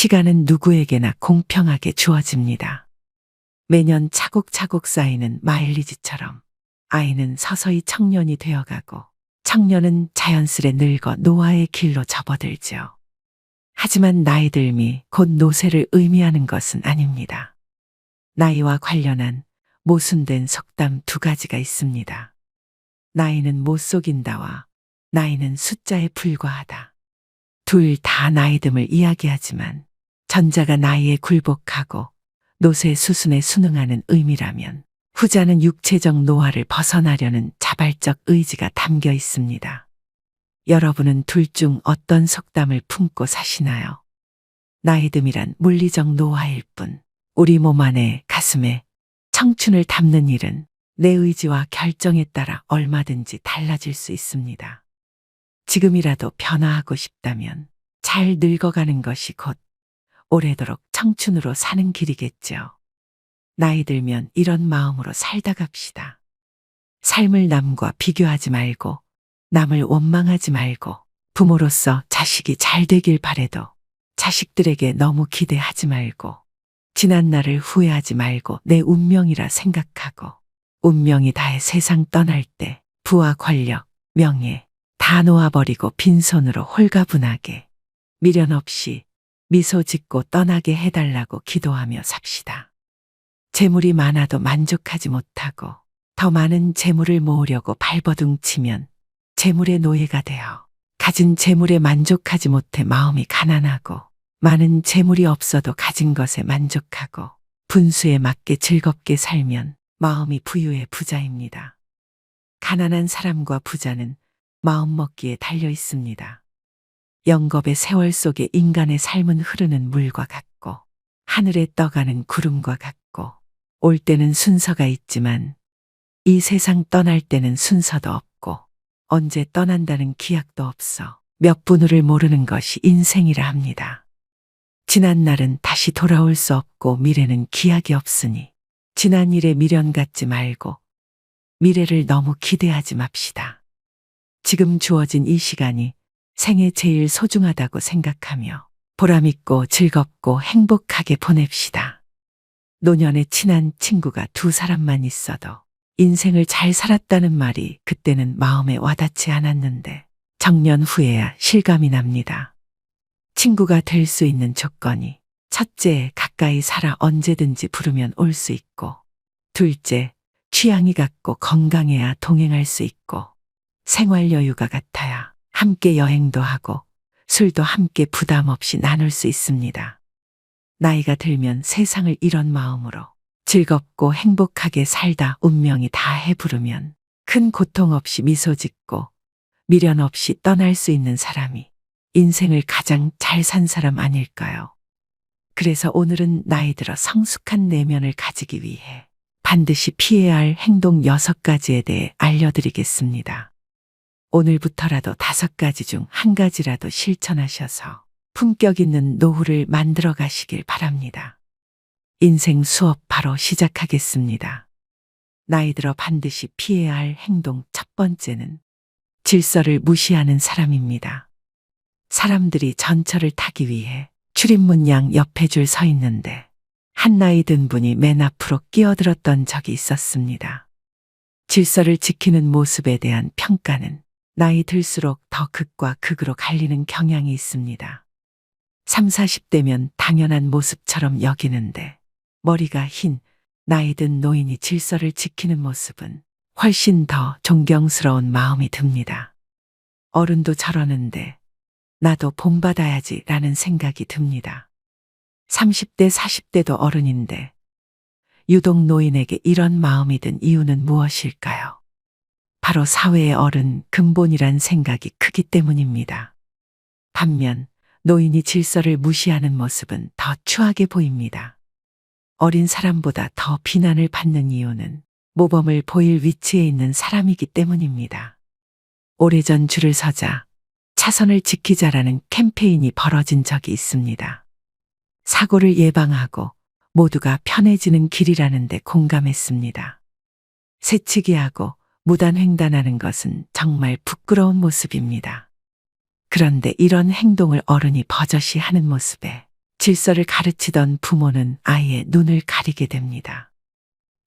시간은 누구에게나 공평하게 주어집니다. 매년 차곡차곡 쌓이는 마일리지처럼 아이는 서서히 청년이 되어가고 청년은 자연스레 늙어 노화의 길로 접어들죠. 하지만 나이 들미 곧 노쇠를 의미하는 것은 아닙니다. 나이와 관련한 모순된 속담 두 가지가 있습니다. 나이는 못 속인다와 나이는 숫자에 불과하다. 둘 다 나이듦을 이야기하지만 전자가 나이에 굴복하고 노쇠 수순에 순응하는 의미라면 후자는 육체적 노화를 벗어나려는 자발적 의지가 담겨 있습니다. 여러분은 둘 중 어떤 속담을 품고 사시나요? 나이듦이란 물리적 노화일 뿐 우리 몸 안에 가슴에 청춘을 담는 일은 내 의지와 결정에 따라 얼마든지 달라질 수 있습니다. 지금이라도 변화하고 싶다면 잘 늙어가는 것이 곧 오래도록 청춘으로 사는 길이겠죠. 나이 들면 이런 마음으로 살다 갑시다. 삶을 남과 비교하지 말고 남을 원망하지 말고 부모로서 자식이 잘 되길 바래도 자식들에게 너무 기대하지 말고 지난 날을 후회하지 말고 내 운명이라 생각하고 운명이 다해 세상 떠날 때 부와 권력, 명예 다 놓아버리고 빈손으로 홀가분하게 미련 없이 미소 짓고 떠나게 해달라고 기도하며 삽시다. 재물이 많아도 만족하지 못하고 더 많은 재물을 모으려고 발버둥치면 재물의 노예가 되어 가진 재물에 만족하지 못해 마음이 가난하고 많은 재물이 없어도 가진 것에 만족하고 분수에 맞게 즐겁게 살면 마음이 부유의 부자입니다. 가난한 사람과 부자는 마음먹기에 달려 있습니다. 영겁의 세월 속에 인간의 삶은 흐르는 물과 같고 하늘에 떠가는 구름과 같고 올 때는 순서가 있지만 이 세상 떠날 때는 순서도 없고 언제 떠난다는 기약도 없어 몇 분을을 모르는 것이 인생이라 합니다. 지난 날은 다시 돌아올 수 없고 미래는 기약이 없으니 지난 일에 미련 갖지 말고 미래를 너무 기대하지 맙시다. 지금 주어진 이 시간이 생애 제일 소중하다고 생각하며 보람있고 즐겁고 행복하게 보냅시다. 노년에 친한 친구가 두 사람만 있어도 인생을 잘 살았다는 말이 그때는 마음에 와닿지 않았는데 정년 후에야 실감이 납니다. 친구가 될 수 있는 조건이 첫째, 가까이 살아 언제든지 부르면 올 수 있고 둘째, 취향이 같고 건강해야 동행할 수 있고 생활 여유가 같아야 함께 여행도 하고 술도 함께 부담 없이 나눌 수 있습니다. 나이가 들면 세상을 이런 마음으로 즐겁고 행복하게 살다 운명이 다해 부르면 큰 고통 없이 미소 짓고 미련 없이 떠날 수 있는 사람이 인생을 가장 잘 산 사람 아닐까요? 그래서 오늘은 나이 들어 성숙한 내면을 가지기 위해 반드시 피해야 할 행동 6가지에 대해 알려드리겠습니다. 오늘부터라도 5가지 중 1가지라도 실천하셔서 품격 있는 노후를 만들어 가시길 바랍니다. 인생 수업 바로 시작하겠습니다. 나이 들어 반드시 피해야 할 행동 첫 번째는 질서를 무시하는 사람입니다. 사람들이 전철을 타기 위해 출입문 양 옆에 줄 서 있는데 한 나이 든 분이 맨 앞으로 끼어들었던 적이 있었습니다. 질서를 지키는 모습에 대한 평가는 나이 들수록 더 극과 극으로 갈리는 경향이 있습니다. 30, 40대면 당연한 모습처럼 여기는데 머리가 흰 나이 든 노인이 질서를 지키는 모습은 훨씬 더 존경스러운 마음이 듭니다. 어른도 저러는데 나도 본받아야지 라는 생각이 듭니다. 30대, 40대도 어른인데 유독 노인에게 이런 마음이 든 이유는 무엇일까요? 바로 사회의 어른 근본이란 생각이 크기 때문입니다. 반면 노인이 질서를 무시하는 모습은 더 추하게 보입니다. 어린 사람보다 더 비난을 받는 이유는 모범을 보일 위치에 있는 사람이기 때문입니다. 오래전 줄을 서자 차선을 지키자라는 캠페인이 벌어진 적이 있습니다. 사고를 예방하고 모두가 편해지는 길이라는데 공감했습니다. 새치기하고 무단횡단하는 것은 정말 부끄러운 모습입니다. 그런데 이런 행동을 어른이 버젓이 하는 모습에 질서를 가르치던 부모는 아이의 눈을 가리게 됩니다.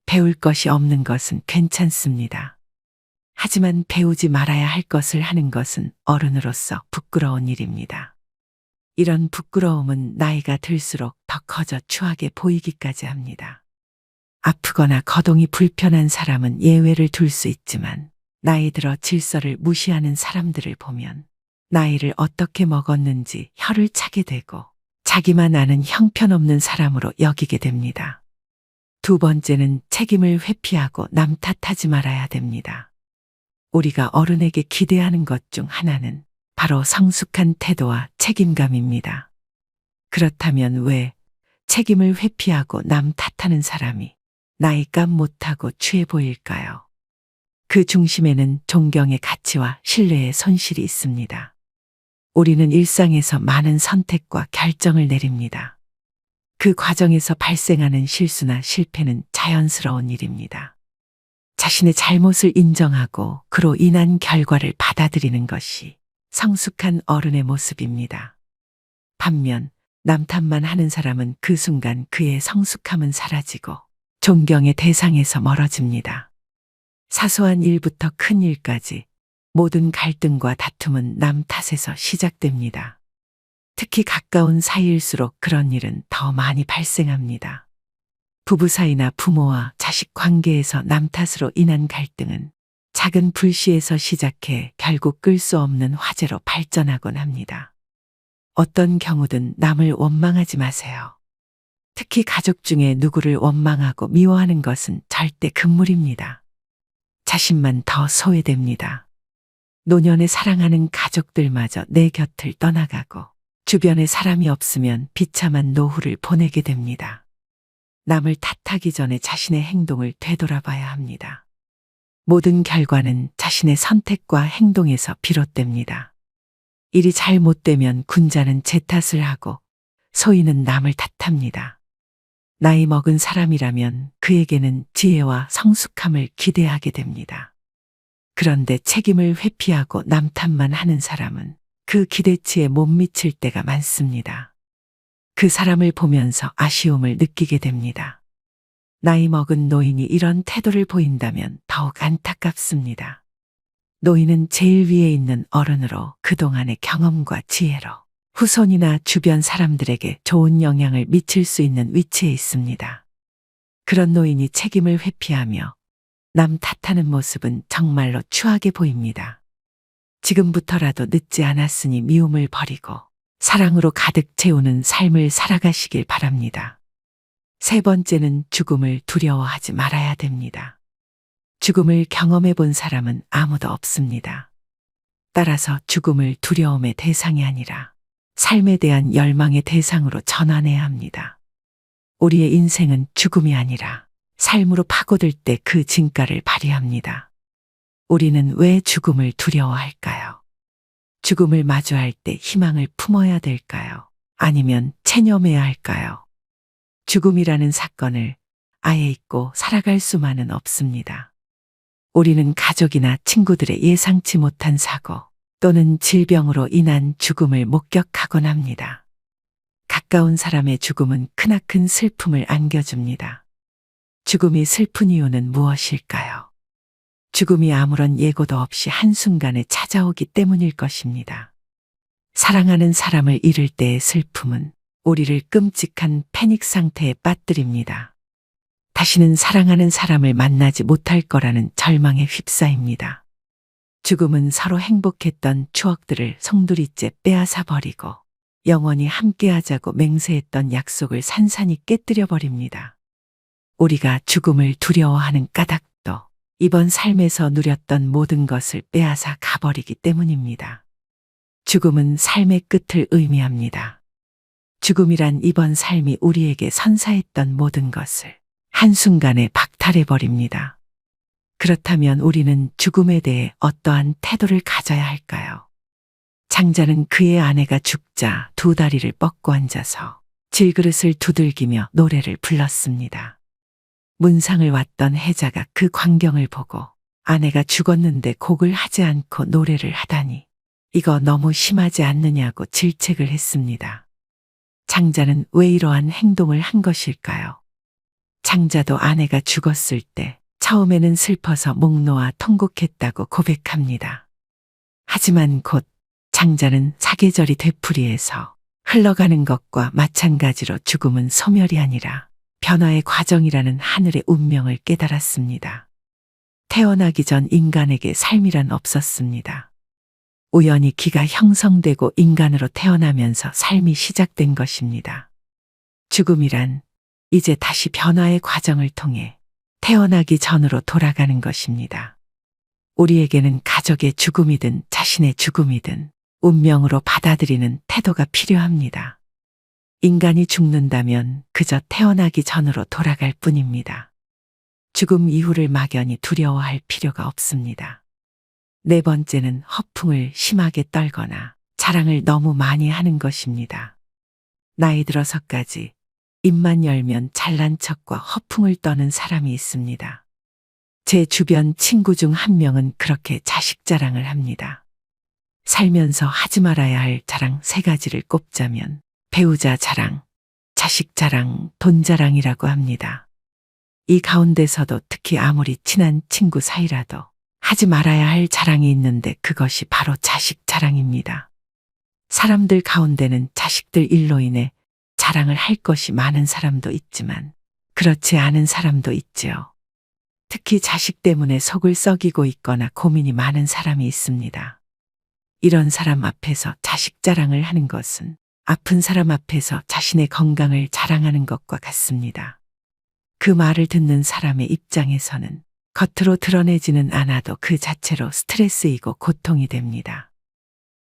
배울 것이 없는 것은 괜찮습니다. 하지만 배우지 말아야 할 것을 하는 것은 어른으로서 부끄러운 일입니다. 이런 부끄러움은 나이가 들수록 더 커져 추하게 보이기까지 합니다. 아프거나 거동이 불편한 사람은 예외를 둘 수 있지만 나이 들어 질서를 무시하는 사람들을 보면 나이를 어떻게 먹었는지 혀를 차게 되고 자기만 아는 형편없는 사람으로 여기게 됩니다. 두 번째는 책임을 회피하고 남 탓하지 말아야 됩니다. 우리가 어른에게 기대하는 것 중 하나는 바로 성숙한 태도와 책임감입니다. 그렇다면 왜 책임을 회피하고 남 탓하는 사람이 나이값 못하고 취해 보일까요? 그 중심에는 존경의 가치와 신뢰의 손실이 있습니다. 우리는 일상에서 많은 선택과 결정을 내립니다. 그 과정에서 발생하는 실수나 실패는 자연스러운 일입니다. 자신의 잘못을 인정하고 그로 인한 결과를 받아들이는 것이 성숙한 어른의 모습입니다. 반면 남 탓만 하는 사람은 그 순간 그의 성숙함은 사라지고 존경의 대상에서 멀어집니다. 사소한 일부터 큰 일까지 모든 갈등과 다툼은 남 탓에서 시작됩니다. 특히 가까운 사이일수록 그런 일은 더 많이 발생합니다. 부부 사이나 부모와 자식 관계에서 남 탓으로 인한 갈등은 작은 불씨에서 시작해 결국 끌 수 없는 화재로 발전하곤 합니다. 어떤 경우든 남을 원망하지 마세요. 특히 가족 중에 누구를 원망하고 미워하는 것은 절대 금물입니다. 자신만 더 소외됩니다. 노년에 사랑하는 가족들마저 내 곁을 떠나가고 주변에 사람이 없으면 비참한 노후를 보내게 됩니다. 남을 탓하기 전에 자신의 행동을 되돌아봐야 합니다. 모든 결과는 자신의 선택과 행동에서 비롯됩니다. 일이 잘못되면 군자는 제 탓을 하고 소인은 남을 탓합니다. 나이 먹은 사람이라면 그에게는 지혜와 성숙함을 기대하게 됩니다. 그런데 책임을 회피하고 남 탓만 하는 사람은 그 기대치에 못 미칠 때가 많습니다. 그 사람을 보면서 아쉬움을 느끼게 됩니다. 나이 먹은 노인이 이런 태도를 보인다면 더욱 안타깝습니다. 노인은 제일 위에 있는 어른으로 그동안의 경험과 지혜로 후손이나 주변 사람들에게 좋은 영향을 미칠 수 있는 위치에 있습니다. 그런 노인이 책임을 회피하며 남 탓하는 모습은 정말로 추하게 보입니다. 지금부터라도 늦지 않았으니 미움을 버리고 사랑으로 가득 채우는 삶을 살아가시길 바랍니다. 세 번째는 죽음을 두려워하지 말아야 됩니다. 죽음을 경험해 본 사람은 아무도 없습니다. 따라서 죽음을 두려움의 대상이 아니라 삶에 대한 열망의 대상으로 전환해야 합니다. 우리의 인생은 죽음이 아니라 삶으로 파고들 때 그 진가를 발휘합니다. 우리는 왜 죽음을 두려워할까요? 죽음을 마주할 때 희망을 품어야 될까요? 아니면 체념해야 할까요? 죽음이라는 사건을 아예 잊고 살아갈 수만은 없습니다. 우리는 가족이나 친구들의 예상치 못한 사고 또는 질병으로 인한 죽음을 목격하곤 합니다. 가까운 사람의 죽음은 크나큰 슬픔을 안겨줍니다. 죽음이 슬픈 이유는 무엇일까요? 죽음이 아무런 예고도 없이 한순간에 찾아오기 때문일 것입니다. 사랑하는 사람을 잃을 때의 슬픔은 우리를 끔찍한 패닉 상태에 빠뜨립니다. 다시는 사랑하는 사람을 만나지 못할 거라는 절망에 휩싸입니다. 죽음은 서로 행복했던 추억들을 송두리째 빼앗아 버리고 영원히 함께하자고 맹세했던 약속을 산산이 깨뜨려 버립니다. 우리가 죽음을 두려워하는 까닭도 이번 삶에서 누렸던 모든 것을 빼앗아 가버리기 때문입니다. 죽음은 삶의 끝을 의미합니다. 죽음이란 이번 삶이 우리에게 선사했던 모든 것을 한순간에 박탈해버립니다. 그렇다면 우리는 죽음에 대해 어떠한 태도를 가져야 할까요? 장자는 그의 아내가 죽자 두 다리를 뻗고 앉아서 질그릇을 두들기며 노래를 불렀습니다. 문상을 왔던 해자가 그 광경을 보고 아내가 죽었는데 곡을 하지 않고 노래를 하다니 이거 너무 심하지 않느냐고 질책을 했습니다. 장자는 왜 이러한 행동을 한 것일까요? 장자도 아내가 죽었을 때 처음에는 슬퍼서 목 놓아 통곡했다고 고백합니다. 하지만 곧 장자는 사계절이 되풀이해서 흘러가는 것과 마찬가지로 죽음은 소멸이 아니라 변화의 과정이라는 하늘의 운명을 깨달았습니다. 태어나기 전 인간에게 삶이란 없었습니다. 우연히 기가 형성되고 인간으로 태어나면서 삶이 시작된 것입니다. 죽음이란 이제 다시 변화의 과정을 통해 태어나기 전으로 돌아가는 것입니다. 우리에게는 가족의 죽음이든 자신의 죽음이든 운명으로 받아들이는 태도가 필요합니다. 인간이 죽는다면 그저 태어나기 전으로 돌아갈 뿐입니다. 죽음 이후를 막연히 두려워할 필요가 없습니다. 네 번째는 허풍을 심하게 떨거나 자랑을 너무 많이 하는 것입니다. 나이 들어서까지 입만 열면 잘난 척과 허풍을 떠는 사람이 있습니다. 제 주변 친구 중 한 명은 그렇게 자식 자랑을 합니다. 살면서 하지 말아야 할 자랑 3가지를 꼽자면 배우자 자랑, 자식 자랑, 돈 자랑이라고 합니다. 이 가운데서도 특히 아무리 친한 친구 사이라도 하지 말아야 할 자랑이 있는데 그것이 바로 자식 자랑입니다. 사람들 가운데는 자식들 일로 인해 자랑을 할 것이 많은 사람도 있지만 그렇지 않은 사람도 있지요. 특히 자식 때문에 속을 썩이고 있거나 고민이 많은 사람이 있습니다. 이런 사람 앞에서 자식 자랑을 하는 것은 아픈 사람 앞에서 자신의 건강을 자랑하는 것과 같습니다. 그 말을 듣는 사람의 입장에서는 겉으로 드러내지는 않아도 그 자체로 스트레스이고 고통이 됩니다.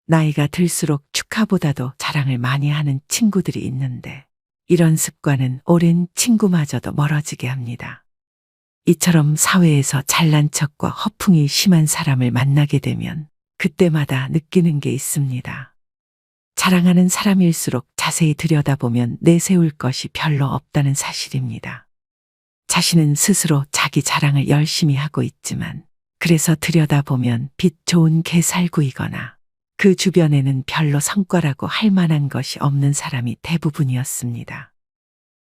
나이가 들수록 축하보다도 자랑을 많이 하는 친구들이 있는데 이런 습관은 오랜 친구마저도 멀어지게 합니다. 이처럼 사회에서 잘난 척과 허풍이 심한 사람을 만나게 되면 그때마다 느끼는 게 있습니다. 자랑하는 사람일수록 자세히 들여다보면 내세울 것이 별로 없다는 사실입니다. 자신은 스스로 자기 자랑을 열심히 하고 있지만 그래서 들여다보면 빛 좋은 개살구이거나 그 주변에는 별로 성과라고 할 만한 것이 없는 사람이 대부분이었습니다.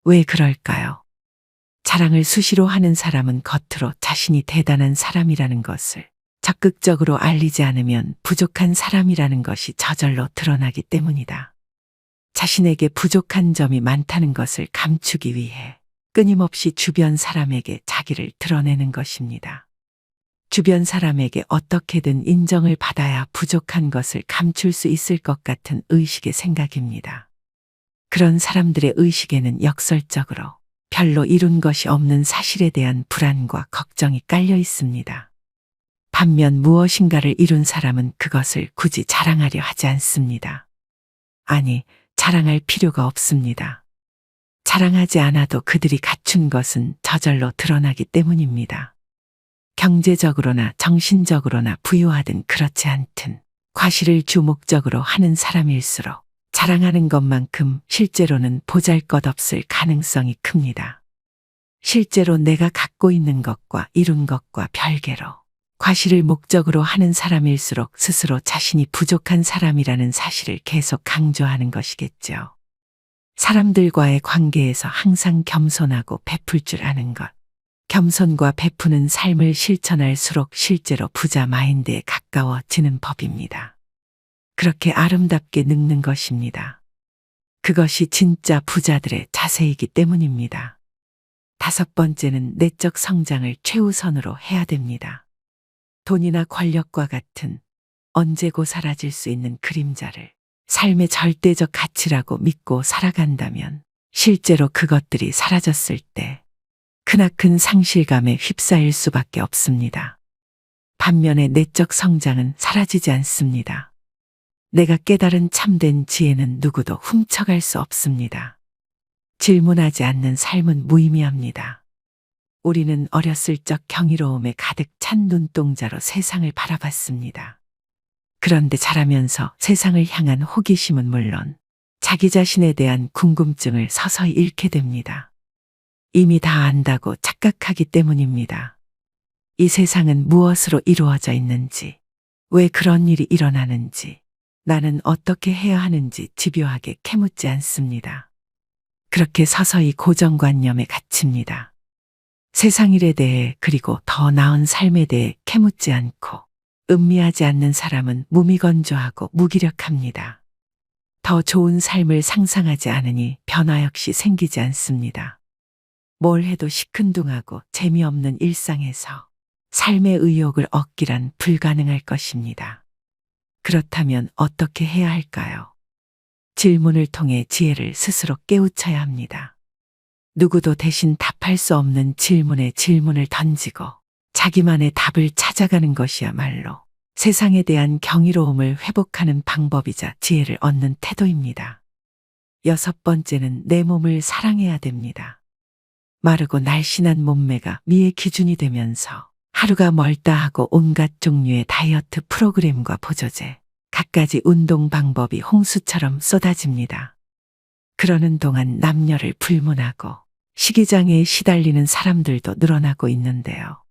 왜 그럴까요? 자랑을 수시로 하는 사람은 겉으로 자신이 대단한 사람이라는 것을 적극적으로 알리지 않으면 부족한 사람이라는 것이 저절로 드러나기 때문이다. 자신에게 부족한 점이 많다는 것을 감추기 위해 끊임없이 주변 사람에게 자기를 드러내는 것입니다. 주변 사람에게 어떻게든 인정을 받아야 부족한 것을 감출 수 있을 것 같은 의식의 생각입니다. 그런 사람들의 의식에는 역설적으로 별로 이룬 것이 없는 사실에 대한 불안과 걱정이 깔려 있습니다. 반면 무엇인가를 이룬 사람은 그것을 굳이 자랑하려 하지 않습니다. 아니, 자랑할 필요가 없습니다. 자랑하지 않아도 그들이 갖춘 것은 저절로 드러나기 때문입니다. 경제적으로나 정신적으로나 부유하든 그렇지 않든 과시를 주목적으로 하는 사람일수록 자랑하는 것만큼 실제로는 보잘것없을 가능성이 큽니다. 실제로 내가 갖고 있는 것과 이룬 것과 별개로 과시를 목적으로 하는 사람일수록 스스로 자신이 부족한 사람이라는 사실을 계속 강조하는 것이겠죠. 사람들과의 관계에서 항상 겸손하고 베풀 줄 아는 것. 겸손과 베푸는 삶을 실천할수록 실제로 부자 마인드에 가까워지는 법입니다. 그렇게 아름답게 늙는 것입니다. 그것이 진짜 부자들의 자세이기 때문입니다. 5번째는 내적 성장을 최우선으로 해야 됩니다. 돈이나 권력과 같은 언제고 사라질 수 있는 그림자를 삶의 절대적 가치라고 믿고 살아간다면 실제로 그것들이 사라졌을 때 크나큰 상실감에 휩싸일 수밖에 없습니다. 반면에 내적 성장은 사라지지 않습니다. 내가 깨달은 참된 지혜는 누구도 훔쳐갈 수 없습니다. 질문하지 않는 삶은 무의미합니다. 우리는 어렸을 적 경이로움에 가득 찬 눈동자로 세상을 바라봤습니다. 그런데 자라면서 세상을 향한 호기심은 물론 자기 자신에 대한 궁금증을 서서히 잃게 됩니다. 이미 다 안다고 착각하기 때문입니다. 이 세상은 무엇으로 이루어져 있는지, 왜 그런 일이 일어나는지, 나는 어떻게 해야 하는지 집요하게 캐묻지 않습니다. 그렇게 서서히 고정관념에 갇힙니다. 세상 일에 대해 그리고 더 나은 삶에 대해 캐묻지 않고 음미하지 않는 사람은 무미건조하고 무기력합니다. 더 좋은 삶을 상상하지 않으니 변화 역시 생기지 않습니다. 뭘 해도 시큰둥하고 재미없는 일상에서 삶의 의욕을 얻기란 불가능할 것입니다. 그렇다면 어떻게 해야 할까요? 질문을 통해 지혜를 스스로 깨우쳐야 합니다. 누구도 대신 답할 수 없는 질문에 질문을 던지고 자기만의 답을 찾아가는 것이야말로 세상에 대한 경이로움을 회복하는 방법이자 지혜를 얻는 태도입니다. 6번째는 내 몸을 사랑해야 됩니다. 마르고 날씬한 몸매가 미의 기준이 되면서 하루가 멀다 하고 온갖 종류의 다이어트 프로그램과 보조제, 갖가지 운동 방법이 홍수처럼 쏟아집니다. 그러는 동안 남녀를 불문하고 식이장애에 시달리는 사람들도 늘어나고 있는데요.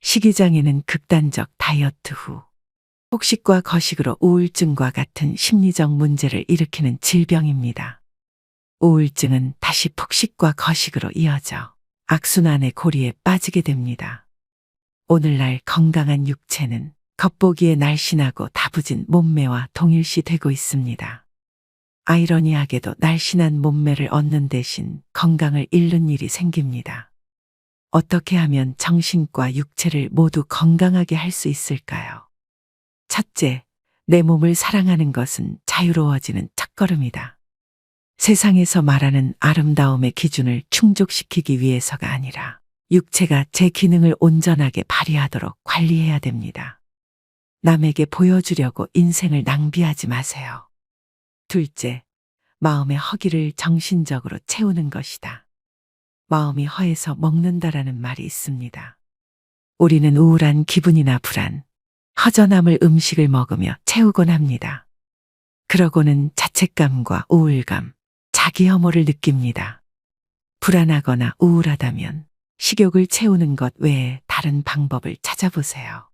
식이장애는 극단적 다이어트 후 폭식과 거식으로 우울증과 같은 심리적 문제를 일으키는 질병입니다. 우울증은 다시 폭식과 거식으로 이어져 악순환의 고리에 빠지게 됩니다. 오늘날 건강한 육체는 겉보기에 날씬하고 다부진 몸매와 동일시되고 있습니다. 아이러니하게도 날씬한 몸매를 얻는 대신 건강을 잃는 일이 생깁니다. 어떻게 하면 정신과 육체를 모두 건강하게 할 수 있을까요? 첫째, 내 몸을 사랑하는 것은 자유로워지는 첫걸음이다. 세상에서 말하는 아름다움의 기준을 충족시키기 위해서가 아니라 육체가 제 기능을 온전하게 발휘하도록 관리해야 됩니다. 남에게 보여주려고 인생을 낭비하지 마세요. 둘째, 마음의 허기를 정신적으로 채우는 것이다. 마음이 허해서 먹는다라는 말이 있습니다. 우리는 우울한 기분이나 불안, 허전함을 음식을 먹으며 채우곤 합니다. 그러고는 자책감과 우울감, 자기 혐오를 느낍니다. 불안하거나 우울하다면 식욕을 채우는 것 외에 다른 방법을 찾아보세요.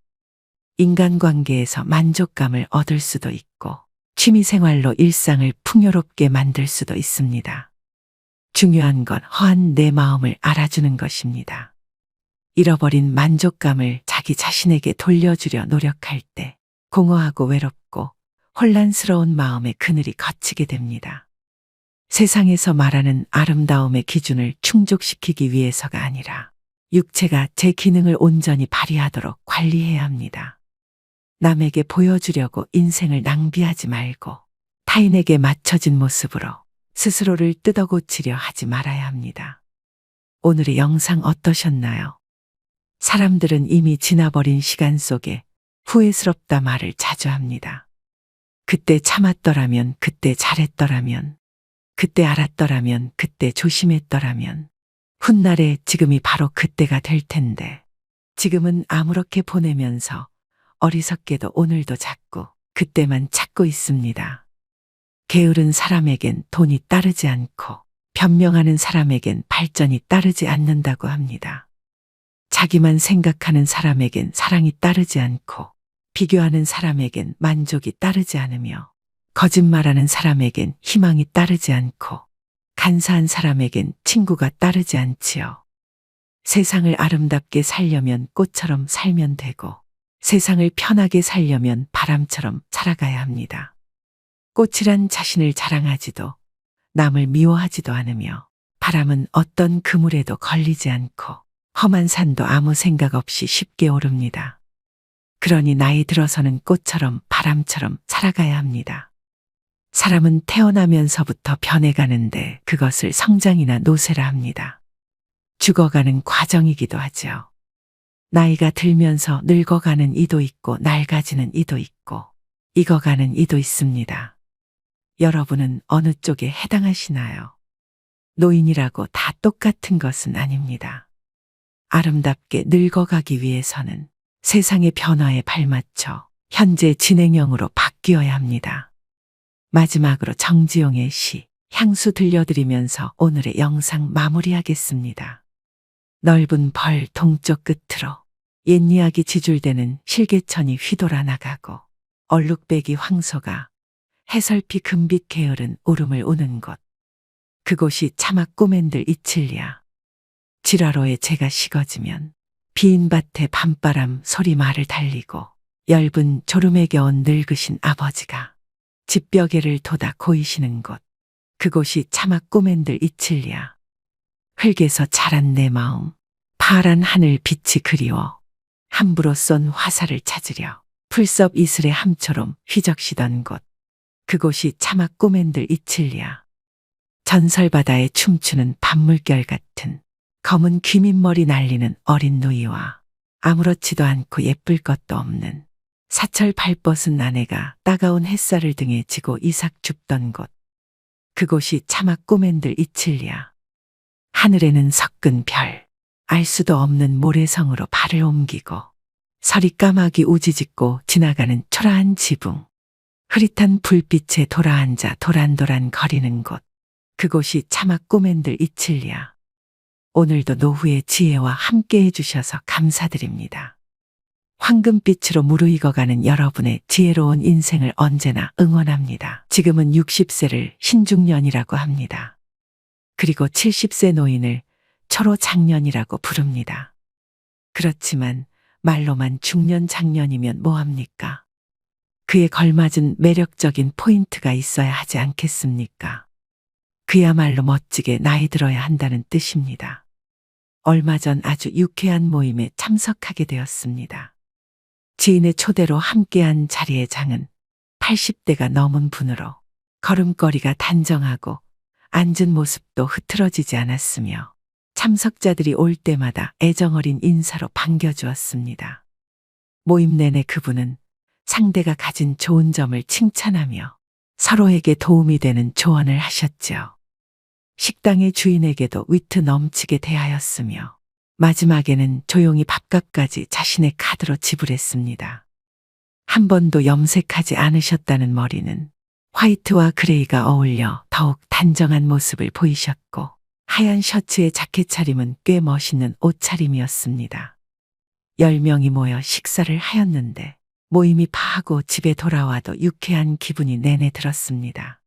인간관계에서 만족감을 얻을 수도 있고 취미생활로 일상을 풍요롭게 만들 수도 있습니다. 중요한 건 허한 내 마음을 알아주는 것입니다. 잃어버린 만족감을 자기 자신에게 돌려주려 노력할 때 공허하고 외롭고 혼란스러운 마음의 그늘이 걷히게 됩니다. 세상에서 말하는 아름다움의 기준을 충족시키기 위해서가 아니라 육체가 제 기능을 온전히 발휘하도록 관리해야 합니다. 남에게 보여주려고 인생을 낭비하지 말고 타인에게 맞춰진 모습으로 스스로를 뜯어고치려 하지 말아야 합니다. 오늘의 영상 어떠셨나요? 사람들은 이미 지나버린 시간 속에 후회스럽다 말을 자주 합니다. 그때 참았더라면, 그때 잘했더라면, 그때 알았더라면, 그때 조심했더라면, 훗날에 지금이 바로 그때가 될 텐데, 지금은 아무렇게 보내면서 어리석게도 오늘도 자꾸 그때만 찾고 있습니다. 게으른 사람에겐 돈이 따르지 않고 변명하는 사람에겐 발전이 따르지 않는다고 합니다. 자기만 생각하는 사람에겐 사랑이 따르지 않고 비교하는 사람에겐 만족이 따르지 않으며 거짓말하는 사람에겐 희망이 따르지 않고 간사한 사람에겐 친구가 따르지 않지요. 세상을 아름답게 살려면 꽃처럼 살면 되고 세상을 편하게 살려면 바람처럼 살아가야 합니다. 꽃이란 자신을 자랑하지도 남을 미워하지도 않으며 바람은 어떤 그물에도 걸리지 않고 험한 산도 아무 생각 없이 쉽게 오릅니다. 그러니 나이 들어서는 꽃처럼 바람처럼 살아가야 합니다. 사람은 태어나면서부터 변해가는데 그것을 성장이나 노쇠라 합니다. 죽어가는 과정이기도 하죠. 나이가 들면서 늙어가는 이도 있고 낡아지는 이도 있고 익어가는 이도 있습니다. 여러분은 어느 쪽에 해당하시나요? 노인이라고 다 똑같은 것은 아닙니다. 아름답게 늙어가기 위해서는 세상의 변화에 발맞춰 현재 진행형으로 바뀌어야 합니다. 마지막으로 정지용의 시 향수 들려드리면서 오늘의 영상 마무리하겠습니다. 넓은 벌 동쪽 끝으로 옛 이야기 지줄대는 실개천이 휘돌아 나가고 얼룩배기 황소가 해설피 금빛 게으른 울음을 우는 곳. 그곳이 차마 꼬맨들 이칠리야. 지라로에 제가 식어지면 빈 밭에 밤바람 소리 말을 달리고 엷은 졸음에 겨운 늙으신 아버지가 집벽에를 돋아 고이시는 곳. 그곳이 차마 꼬맨들 이칠리야. 흙에서 자란 내 마음, 파란 하늘 빛이 그리워 함부로 쏜 화살을 찾으려 풀섭 이슬의 함처럼 휘적시던 곳. 그곳이 차마 꼬맨들 이칠리야. 전설바다에 춤추는 밤물결 같은 검은 귀민머리 날리는 어린 누이와 아무렇지도 않고 예쁠 것도 없는 사철 발벗은 아내가 따가운 햇살을 등에 지고 이삭 줍던 곳. 그곳이 차마 꼬맨들 이칠리야. 하늘에는 섞은 별, 알 수도 없는 모래성으로 발을 옮기고 서리 까마귀 우지짓고 지나가는 초라한 지붕. 흐릿한 불빛에 돌아앉아 도란도란 거리는 곳. 그곳이 차마 꼬맨들 이칠리야. 오늘도 노후의 지혜와 함께 해주셔서 감사드립니다. 황금빛으로 무르익어가는 여러분의 지혜로운 인생을 언제나 응원합니다. 지금은 60세를 신중년이라고 합니다. 그리고 70세 노인을 초로장년이라고 부릅니다. 그렇지만 말로만 중년 장년이면 뭐합니까? 그에 걸맞은 매력적인 포인트가 있어야 하지 않겠습니까? 그야말로 멋지게 나이 들어야 한다는 뜻입니다. 얼마 전 아주 유쾌한 모임에 참석하게 되었습니다. 지인의 초대로 함께한 자리의 장은 80대가 넘은 분으로 걸음걸이가 단정하고 앉은 모습도 흐트러지지 않았으며 참석자들이 올 때마다 애정어린 인사로 반겨주었습니다. 모임 내내 그분은 상대가 가진 좋은 점을 칭찬하며 서로에게 도움이 되는 조언을 하셨지요. 식당의 주인에게도 위트 넘치게 대하였으며 마지막에는 조용히 밥값까지 자신의 카드로 지불했습니다. 한 번도 염색하지 않으셨다는 머리는 화이트와 그레이가 어울려 더욱 단정한 모습을 보이셨고 하얀 셔츠의 자켓 차림은 꽤 멋있는 옷차림이었습니다. 10명이 모여 식사를 하였는데 모임이 파하고 집에 돌아와도 유쾌한 기분이 내내 들었습니다.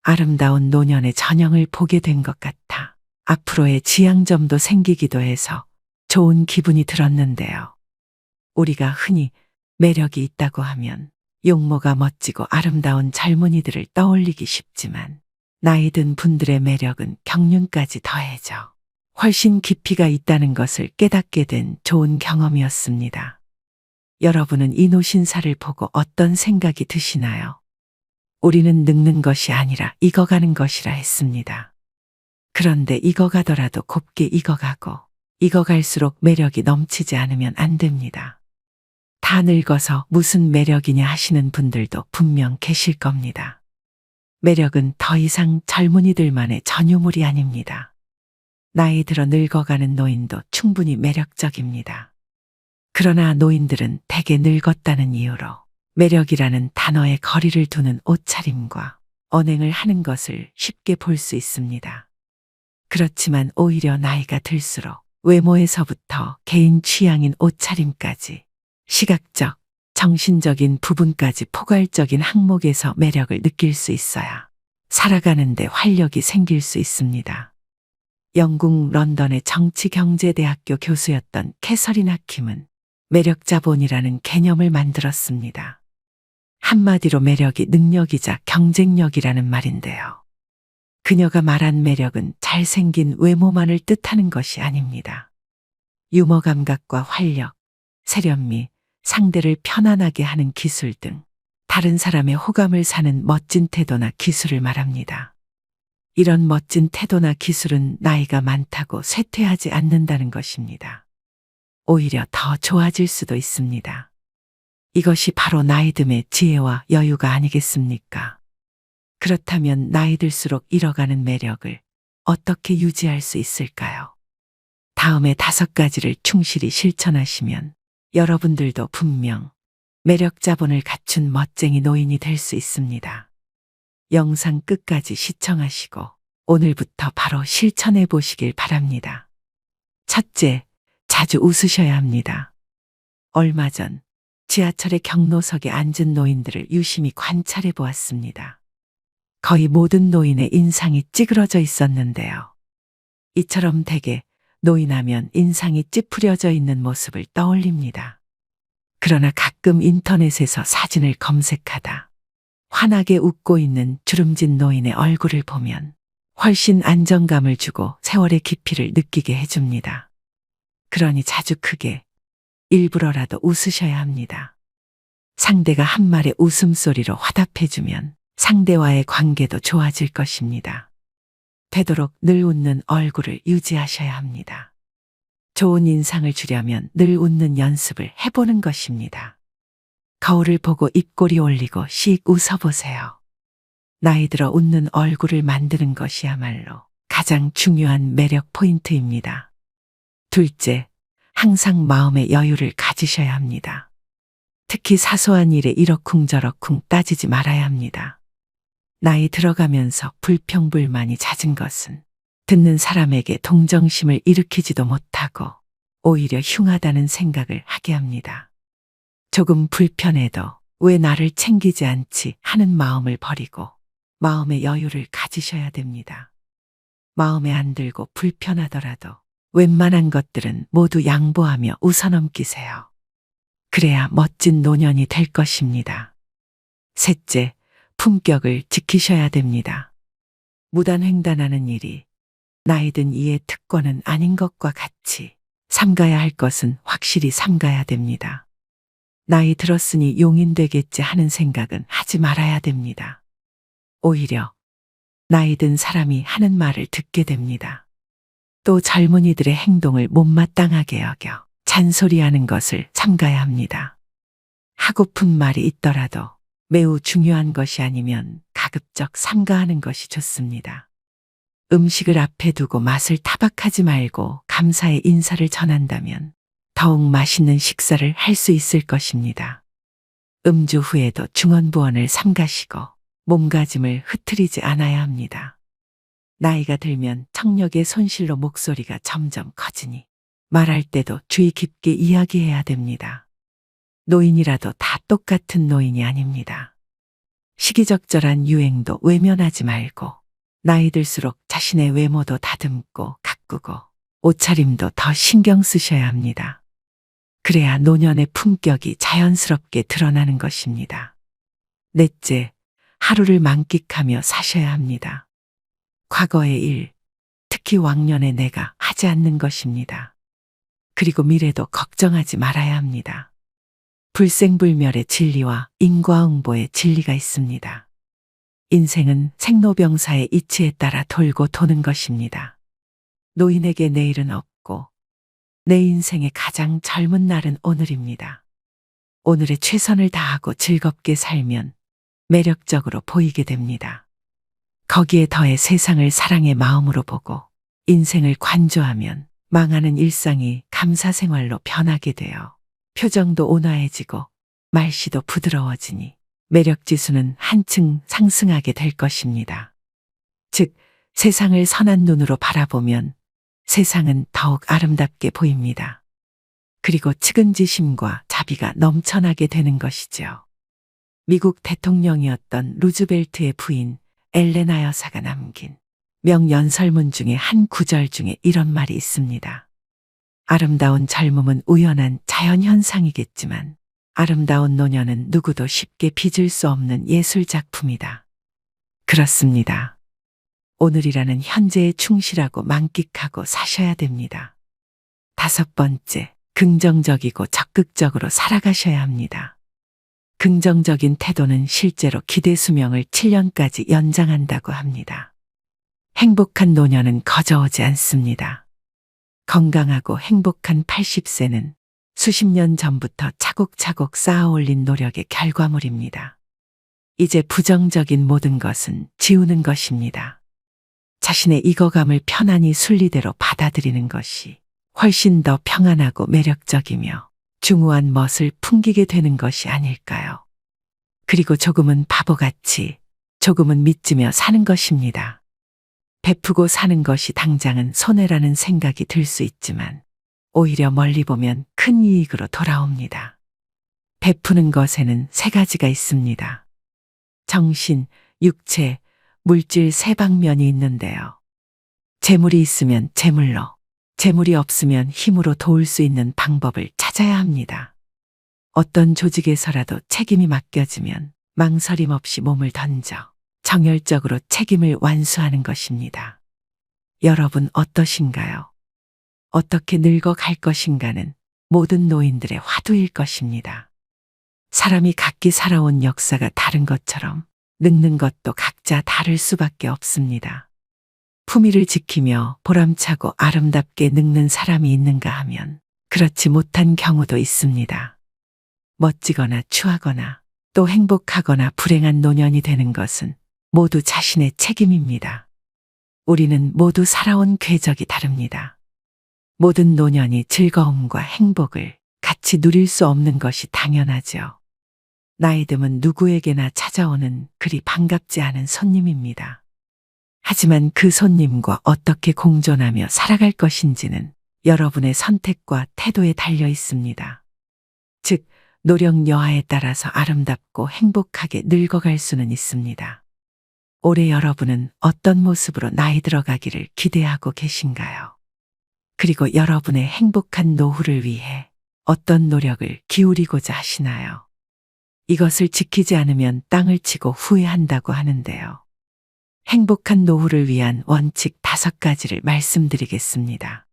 아름다운 노년의 전형을 보게 된 것 같아 앞으로의 지향점도 생기기도 해서 좋은 기분이 들었는데요. 우리가 흔히 매력이 있다고 하면 용모가 멋지고 아름다운 젊은이들을 떠올리기 쉽지만 나이 든 분들의 매력은 경륜까지 더해져 훨씬 깊이가 있다는 것을 깨닫게 된 좋은 경험이었습니다. 여러분은 이 노신사를 보고 어떤 생각이 드시나요? 우리는 늙는 것이 아니라 익어가는 것이라 했습니다. 그런데 익어가더라도 곱게 익어가고 익어갈수록 매력이 넘치지 않으면 안 됩니다. 다 늙어서 무슨 매력이냐 하시는 분들도 분명 계실 겁니다. 매력은 더 이상 젊은이들만의 전유물이 아닙니다. 나이 들어 늙어가는 노인도 충분히 매력적입니다. 그러나 노인들은 대개 늙었다는 이유로 매력이라는 단어에 거리를 두는 옷차림과 언행을 하는 것을 쉽게 볼 수 있습니다. 그렇지만 오히려 나이가 들수록 외모에서부터 개인 취향인 옷차림까지 시각적, 정신적인 부분까지 포괄적인 항목에서 매력을 느낄 수 있어야 살아가는데 활력이 생길 수 있습니다. 영국 런던의 정치경제대학교 교수였던 캐서린 하킴은 매력 자본이라는 개념을 만들었습니다. 한마디로 매력이 능력이자 경쟁력이라는 말인데요. 그녀가 말한 매력은 잘생긴 외모만을 뜻하는 것이 아닙니다. 유머 감각과 활력, 세련미, 상대를 편안하게 하는 기술 등 다른 사람의 호감을 사는 멋진 태도나 기술을 말합니다. 이런 멋진 태도나 기술은 나이가 많다고 쇠퇴하지 않는다는 것입니다. 오히려 더 좋아질 수도 있습니다. 이것이 바로 나이듦의 지혜와 여유가 아니겠습니까? 그렇다면 나이 들수록 잃어가는 매력을 어떻게 유지할 수 있을까요? 다음에 5가지를 충실히 실천하시면 여러분들도 분명 매력 자본을 갖춘 멋쟁이 노인이 될 수 있습니다. 영상 끝까지 시청하시고 오늘부터 바로 실천해 보시길 바랍니다. 첫째, 자주 웃으셔야 합니다. 얼마 전 지하철의 경로석에 앉은 노인들을 유심히 관찰해 보았습니다. 거의 모든 노인의 인상이 찌그러져 있었는데요. 이처럼 대개 노인하면 인상이 찌푸려져 있는 모습을 떠올립니다. 그러나 가끔 인터넷에서 사진을 검색하다 환하게 웃고 있는 주름진 노인의 얼굴을 보면 훨씬 안정감을 주고 세월의 깊이를 느끼게 해줍니다. 그러니 자주 크게 일부러라도 웃으셔야 합니다. 상대가 한 말의 웃음소리로 화답해주면 상대와의 관계도 좋아질 것입니다. 되도록 늘 웃는 얼굴을 유지하셔야 합니다. 좋은 인상을 주려면 늘 웃는 연습을 해보는 것입니다. 거울을 보고 입꼬리 올리고 씩 웃어보세요. 나이 들어 웃는 얼굴을 만드는 것이야말로 가장 중요한 매력 포인트입니다. 둘째, 항상 마음의 여유를 가지셔야 합니다. 특히 사소한 일에 이러쿵저러쿵 따지지 말아야 합니다. 나이 들어가면서 불평불만이 잦은 것은 듣는 사람에게 동정심을 일으키지도 못하고 오히려 흉하다는 생각을 하게 합니다. 조금 불편해도 왜 나를 챙기지 않지 하는 마음을 버리고 마음의 여유를 가지셔야 됩니다. 마음에 안 들고 불편하더라도 웬만한 것들은 모두 양보하며 웃어넘기세요. 그래야 멋진 노년이 될 것입니다. 셋째, 품격을 지키셔야 됩니다. 무단횡단하는 일이 나이든 이의 특권은 아닌 것과 같이 삼가야 할 것은 확실히 삼가야 됩니다. 나이 들었으니 용인 되겠지 하는 생각은 하지 말아야 됩니다. 오히려 나이 든 사람이 하는 말을 듣게 됩니다. 또 젊은이들의 행동을 못마땅하게 여겨 잔소리하는 것을 삼가야 합니다. 하고픈 말이 있더라도 매우 중요한 것이 아니면 가급적 삼가하는 것이 좋습니다. 음식을 앞에 두고 맛을 타박하지 말고 감사의 인사를 전한다면 더욱 맛있는 식사를 할 수 있을 것입니다. 음주 후에도 중언부언을 삼가시고 몸가짐을 흐트리지 않아야 합니다. 나이가 들면 청력의 손실로 목소리가 점점 커지니 말할 때도 주의 깊게 이야기해야 됩니다. 노인이라도 다 똑같은 노인이 아닙니다. 시기적절한 유행도 외면하지 말고 나이 들수록 자신의 외모도 다듬고 가꾸고 옷차림도 더 신경 쓰셔야 합니다. 그래야 노년의 품격이 자연스럽게 드러나는 것입니다. 넷째, 하루를 만끽하며 사셔야 합니다. 과거의 일, 특히 왕년의 내가 하지 않는 것입니다. 그리고 미래도 걱정하지 말아야 합니다. 불생불멸의 진리와 인과응보의 진리가 있습니다. 인생은 생로병사의 이치에 따라 돌고 도는 것입니다. 노인에게 내일은 없고 내 인생의 가장 젊은 날은 오늘입니다. 오늘에 최선을 다하고 즐겁게 살면 매력적으로 보이게 됩니다. 거기에 더해 세상을 사랑의 마음으로 보고 인생을 관조하면 망하는 일상이 감사생활로 변하게 되어 표정도 온화해지고 말씨도 부드러워지니 매력지수는 한층 상승하게 될 것입니다. 즉, 세상을 선한 눈으로 바라보면 세상은 더욱 아름답게 보입니다. 그리고 측은지심과 자비가 넘쳐나게 되는 것이죠. 미국 대통령이었던 루즈벨트의 부인 엘레나 여사가 남긴 명연설문 중에 한 구절 중에 이런 말이 있습니다. 아름다운 젊음은 우연한 자연현상이겠지만 아름다운 노년은 누구도 쉽게 빚을 수 없는 예술작품이다. 그렇습니다. 오늘이라는 현재에 충실하고 만끽하고 사셔야 됩니다. 다섯 번째, 긍정적이고 적극적으로 살아가셔야 합니다. 긍정적인 태도는 실제로 기대 수명을 7년까지 연장한다고 합니다. 행복한 노년은 거저오지 않습니다. 건강하고 행복한 80세는 수십 년 전부터 차곡차곡 쌓아올린 노력의 결과물입니다. 이제 부정적인 모든 것은 지우는 것입니다. 자신의 익어감을 편안히 순리대로 받아들이는 것이 훨씬 더 평안하고 매력적이며 중후한 멋을 풍기게 되는 것이 아닐까요? 그리고 조금은 바보같이, 조금은 믿으며 사는 것입니다. 베푸고 사는 것이 당장은 손해라는 생각이 들 수 있지만 오히려 멀리 보면 큰 이익으로 돌아옵니다. 베푸는 것에는 세 가지가 있습니다. 정신, 육체, 물질 세 방면이 있는데요. 재물이 있으면 재물로, 재물이 없으면 힘으로 도울 수 있는 방법을 찾아야 합니다. 어떤 조직에서라도 책임이 맡겨지면 망설임 없이 몸을 던져 정열적으로 책임을 완수하는 것입니다. 여러분 어떠신가요? 어떻게 늙어갈 것인가는 모든 노인들의 화두일 것입니다. 사람이 각기 살아온 역사가 다른 것처럼 늙는 것도 각자 다를 수밖에 없습니다. 품위를 지키며 보람차고 아름답게 늙는 사람이 있는가 하면 그렇지 못한 경우도 있습니다. 멋지거나 추하거나 또 행복하거나 불행한 노년이 되는 것은 모두 자신의 책임입니다. 우리는 모두 살아온 궤적이 다릅니다. 모든 노년이 즐거움과 행복을 같이 누릴 수 없는 것이 당연하죠. 나이듦은 누구에게나 찾아오는 그리 반갑지 않은 손님입니다. 하지만 그 손님과 어떻게 공존하며 살아갈 것인지는 여러분의 선택과 태도에 달려 있습니다. 즉, 노력 여하에 따라서 아름답고 행복하게 늙어갈 수는 있습니다. 올해 여러분은 어떤 모습으로 나이 들어가기를 기대하고 계신가요? 그리고 여러분의 행복한 노후를 위해 어떤 노력을 기울이고자 하시나요? 이것을 지키지 않으면 땅을 치고 후회한다고 하는데요. 행복한 노후를 위한 원칙 5가지를 말씀드리겠습니다.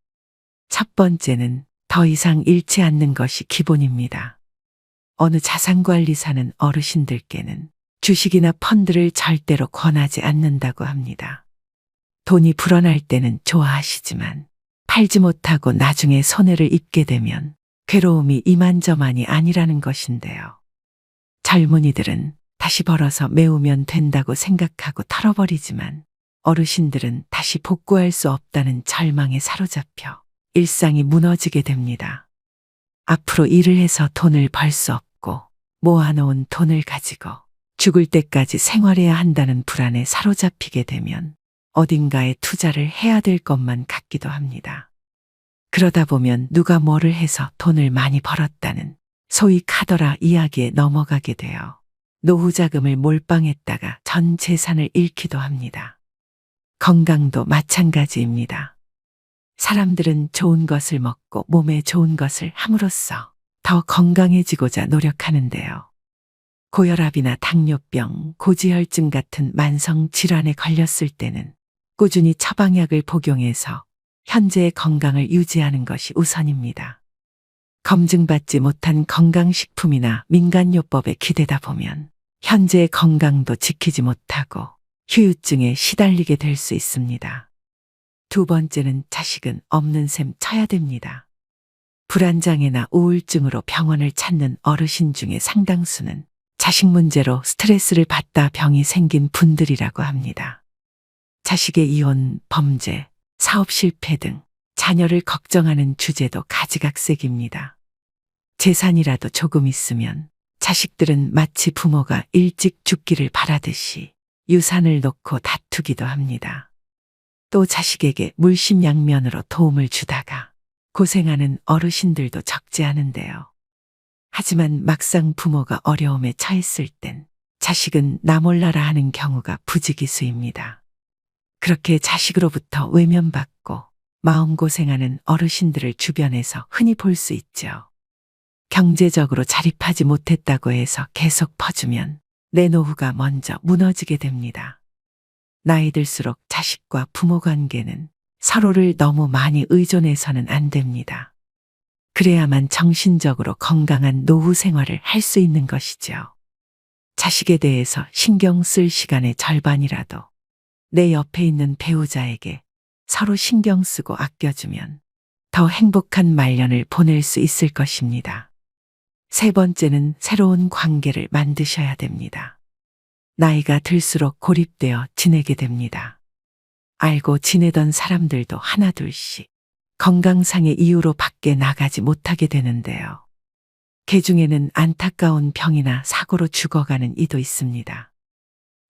첫 번째는 더 이상 잃지 않는 것이 기본입니다. 어느 자산관리사는 어르신들께는 주식이나 펀드를 절대로 권하지 않는다고 합니다. 돈이 불어날 때는 좋아하시지만 팔지 못하고 나중에 손해를 입게 되면 괴로움이 이만저만이 아니라는 것인데요. 젊은이들은 다시 벌어서 메우면 된다고 생각하고 털어버리지만 어르신들은 다시 복구할 수 없다는 절망에 사로잡혀 일상이 무너지게 됩니다. 앞으로 일을 해서 돈을 벌 수 없고 모아놓은 돈을 가지고 죽을 때까지 생활해야 한다는 불안에 사로잡히게 되면 어딘가에 투자를 해야 될 것만 같기도 합니다. 그러다 보면 누가 뭐를 해서 돈을 많이 벌었다는 소위 카더라 이야기에 넘어가게 되어 노후 자금을 몰빵했다가 전 재산을 잃기도 합니다. 건강도 마찬가지입니다. 사람들은 좋은 것을 먹고 몸에 좋은 것을 함으로써 더 건강해지고자 노력하는데요. 고혈압이나 당뇨병, 고지혈증 같은 만성 질환에 걸렸을 때는 꾸준히 처방약을 복용해서 현재의 건강을 유지하는 것이 우선입니다. 검증받지 못한 건강식품이나 민간요법에 기대다 보면 현재의 건강도 지키지 못하고 후유증에 시달리게 될 수 있습니다. 두 번째는 자식은 없는 셈 쳐야 됩니다. 불안장애나 우울증으로 병원을 찾는 어르신 중에 상당수는 자식 문제로 스트레스를 받다 병이 생긴 분들이라고 합니다. 자식의 이혼, 범죄, 사업 실패 등 자녀를 걱정하는 주제도 가지각색입니다. 재산이라도 조금 있으면 자식들은 마치 부모가 일찍 죽기를 바라듯이 유산을 놓고 다투기도 합니다. 또 자식에게 물심양면으로 도움을 주다가 고생하는 어르신들도 적지 않은데요. 하지만 막상 부모가 어려움에 처했을 땐 자식은 나 몰라라 하는 경우가 부지기수입니다. 그렇게 자식으로부터 외면받고 마음고생하는 어르신들을 주변에서 흔히 볼 수 있죠. 경제적으로 자립하지 못했다고 해서 계속 퍼주면 내 노후가 먼저 무너지게 됩니다. 나이 들수록 자식과 부모 관계는 서로를 너무 많이 의존해서는 안 됩니다. 그래야만 정신적으로 건강한 노후 생활을 할 수 있는 것이죠. 자식에 대해서 신경 쓸 시간의 절반이라도 내 옆에 있는 배우자에게 서로 신경 쓰고 아껴주면 더 행복한 말년을 보낼 수 있을 것입니다. 세 번째는 새로운 관계를 만드셔야 됩니다. 나이가 들수록 고립되어 지내게 됩니다. 알고 지내던 사람들도 하나둘씩 건강상의 이유로 밖에 나가지 못하게 되는데요. 그 중에는 안타까운 병이나 사고로 죽어가는 이도 있습니다.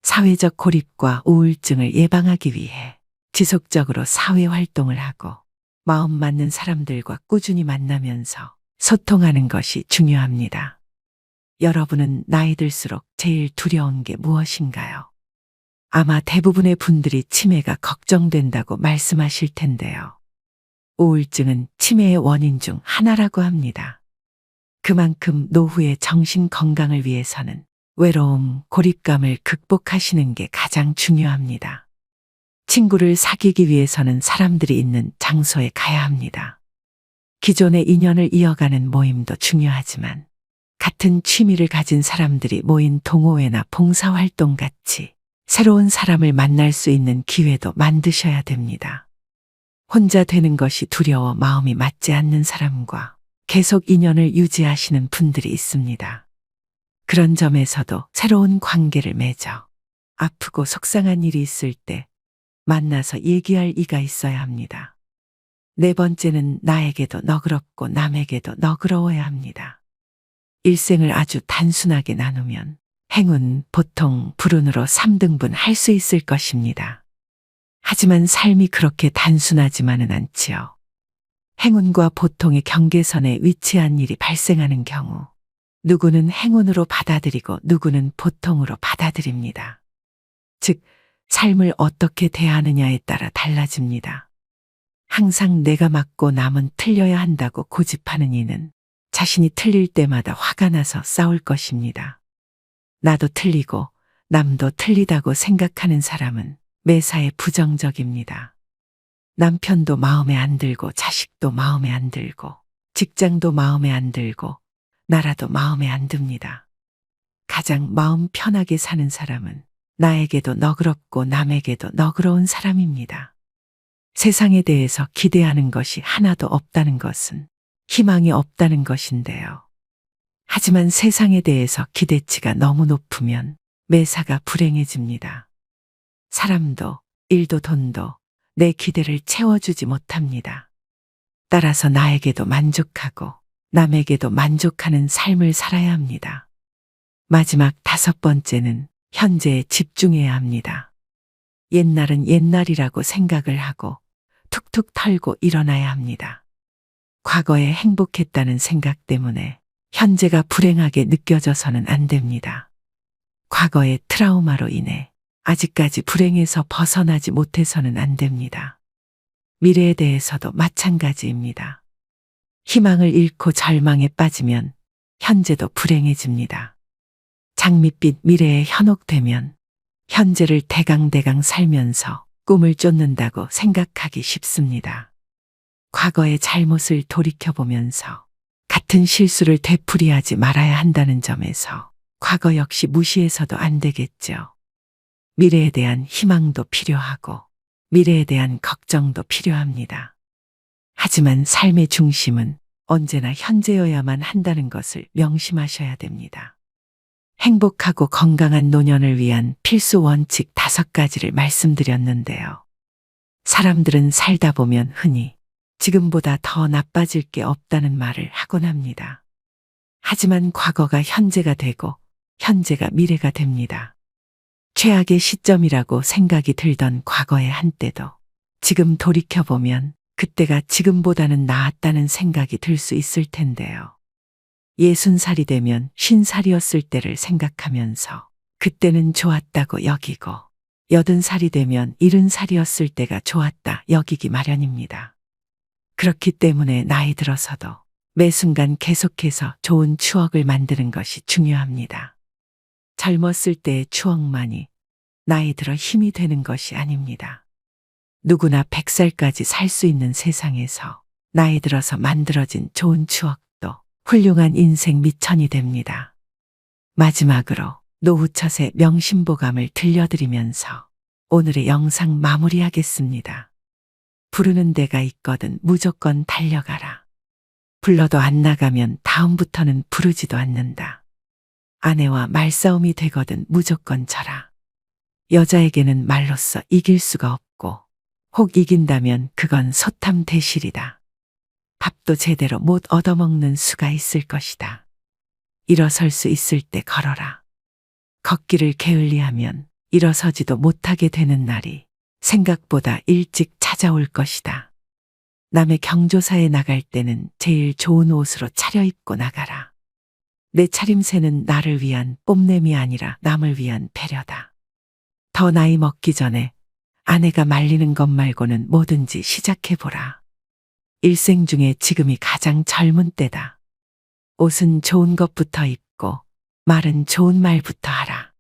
사회적 고립과 우울증을 예방하기 위해 지속적으로 사회활동을 하고 마음 맞는 사람들과 꾸준히 만나면서 소통하는 것이 중요합니다. 여러분은 나이 들수록 제일 두려운 게 무엇인가요? 아마 대부분의 분들이 치매가 걱정된다고 말씀하실 텐데요. 우울증은 치매의 원인 중 하나라고 합니다. 그만큼 노후의 정신 건강을 위해서는 외로움, 고립감을 극복하시는 게 가장 중요합니다. 친구를 사귀기 위해서는 사람들이 있는 장소에 가야 합니다. 기존의 인연을 이어가는 모임도 중요하지만 같은 취미를 가진 사람들이 모인 동호회나 봉사활동 같이 새로운 사람을 만날 수 있는 기회도 만드셔야 됩니다. 혼자 되는 것이 두려워 마음이 맞지 않는 사람과 계속 인연을 유지하시는 분들이 있습니다. 그런 점에서도 새로운 관계를 맺어 아프고 속상한 일이 있을 때 만나서 얘기할 이가 있어야 합니다. 네 번째는 나에게도 너그럽고 남에게도 너그러워야 합니다. 일생을 아주 단순하게 나누면 행운, 보통, 불운으로 3등분 할 수 있을 것입니다. 하지만 삶이 그렇게 단순하지만은 않지요. 행운과 보통의 경계선에 위치한 일이 발생하는 경우 누구는 행운으로 받아들이고 누구는 보통으로 받아들입니다. 즉, 삶을 어떻게 대하느냐에 따라 달라집니다. 항상 내가 맞고 남은 틀려야 한다고 고집하는 이는 자신이 틀릴 때마다 화가 나서 싸울 것입니다. 나도 틀리고 남도 틀리다고 생각하는 사람은 매사에 부정적입니다. 남편도 마음에 안 들고 자식도 마음에 안 들고 직장도 마음에 안 들고 나라도 마음에 안 듭니다. 가장 마음 편하게 사는 사람은 나에게도 너그럽고 남에게도 너그러운 사람입니다. 세상에 대해서 기대하는 것이 하나도 없다는 것은 희망이 없다는 것인데요. 하지만 세상에 대해서 기대치가 너무 높으면 매사가 불행해집니다. 사람도 일도 돈도 내 기대를 채워주지 못합니다. 따라서 나에게도 만족하고 남에게도 만족하는 삶을 살아야 합니다. 마지막 5번째는 현재에 집중해야 합니다. 옛날은 옛날이라고 생각을 하고 툭툭 털고 일어나야 합니다. 과거에 행복했다는 생각 때문에 현재가 불행하게 느껴져서는 안 됩니다. 과거의 트라우마로 인해 아직까지 불행에서 벗어나지 못해서는 안 됩니다. 미래에 대해서도 마찬가지입니다. 희망을 잃고 절망에 빠지면 현재도 불행해집니다. 장밋빛 미래에 현혹되면 현재를 대강대강 살면서 꿈을 쫓는다고 생각하기 쉽습니다. 과거의 잘못을 돌이켜보면서 같은 실수를 되풀이하지 말아야 한다는 점에서 과거 역시 무시해서도 안 되겠죠. 미래에 대한 희망도 필요하고 미래에 대한 걱정도 필요합니다. 하지만 삶의 중심은 언제나 현재여야만 한다는 것을 명심하셔야 됩니다. 행복하고 건강한 노년을 위한 필수 원칙 5가지를 말씀드렸는데요. 사람들은 살다 보면 흔히 지금보다 더 나빠질 게 없다는 말을 하곤 합니다. 하지만 과거가 현재가 되고 현재가 미래가 됩니다. 최악의 시점이라고 생각이 들던 과거의 한때도 지금 돌이켜보면 그때가 지금보다는 나았다는 생각이 들 수 있을 텐데요. 60살이 되면 50살이었을 때를 생각하면서 그때는 좋았다고 여기고 80살이 되면 70살이었을 때가 좋았다 여기기 마련입니다. 그렇기 때문에 나이 들어서도 매 순간 계속해서 좋은 추억을 만드는 것이 중요합니다. 젊었을 때의 추억만이 나이 들어 힘이 되는 것이 아닙니다. 누구나 100살까지 살 수 있는 세상에서 나이 들어서 만들어진 좋은 추억도 훌륭한 인생 미천이 됩니다. 마지막으로 노후철의 명심보감을 들려드리면서 오늘의 영상 마무리하겠습니다. 부르는 데가 있거든 무조건 달려가라. 불러도 안 나가면 다음부터는 부르지도 않는다. 아내와 말싸움이 되거든 무조건 져라. 여자에게는 말로써 이길 수가 없고 혹 이긴다면 그건 소탐대실이다. 밥도 제대로 못 얻어먹는 수가 있을 것이다. 일어설 수 있을 때 걸어라. 걷기를 게을리하면 일어서지도 못하게 되는 날이 생각보다 일찍 찾아올 것이다. 남의 경조사에 나갈 때는 제일 좋은 옷으로 차려입고 나가라. 내 차림새는 나를 위한 뽐냄이 아니라 남을 위한 배려다. 더 나이 먹기 전에 아내가 말리는 것 말고는 뭐든지 시작해보라. 일생 중에 지금이 가장 젊은 때다. 옷은 좋은 것부터 입고 말은 좋은 말부터 하라.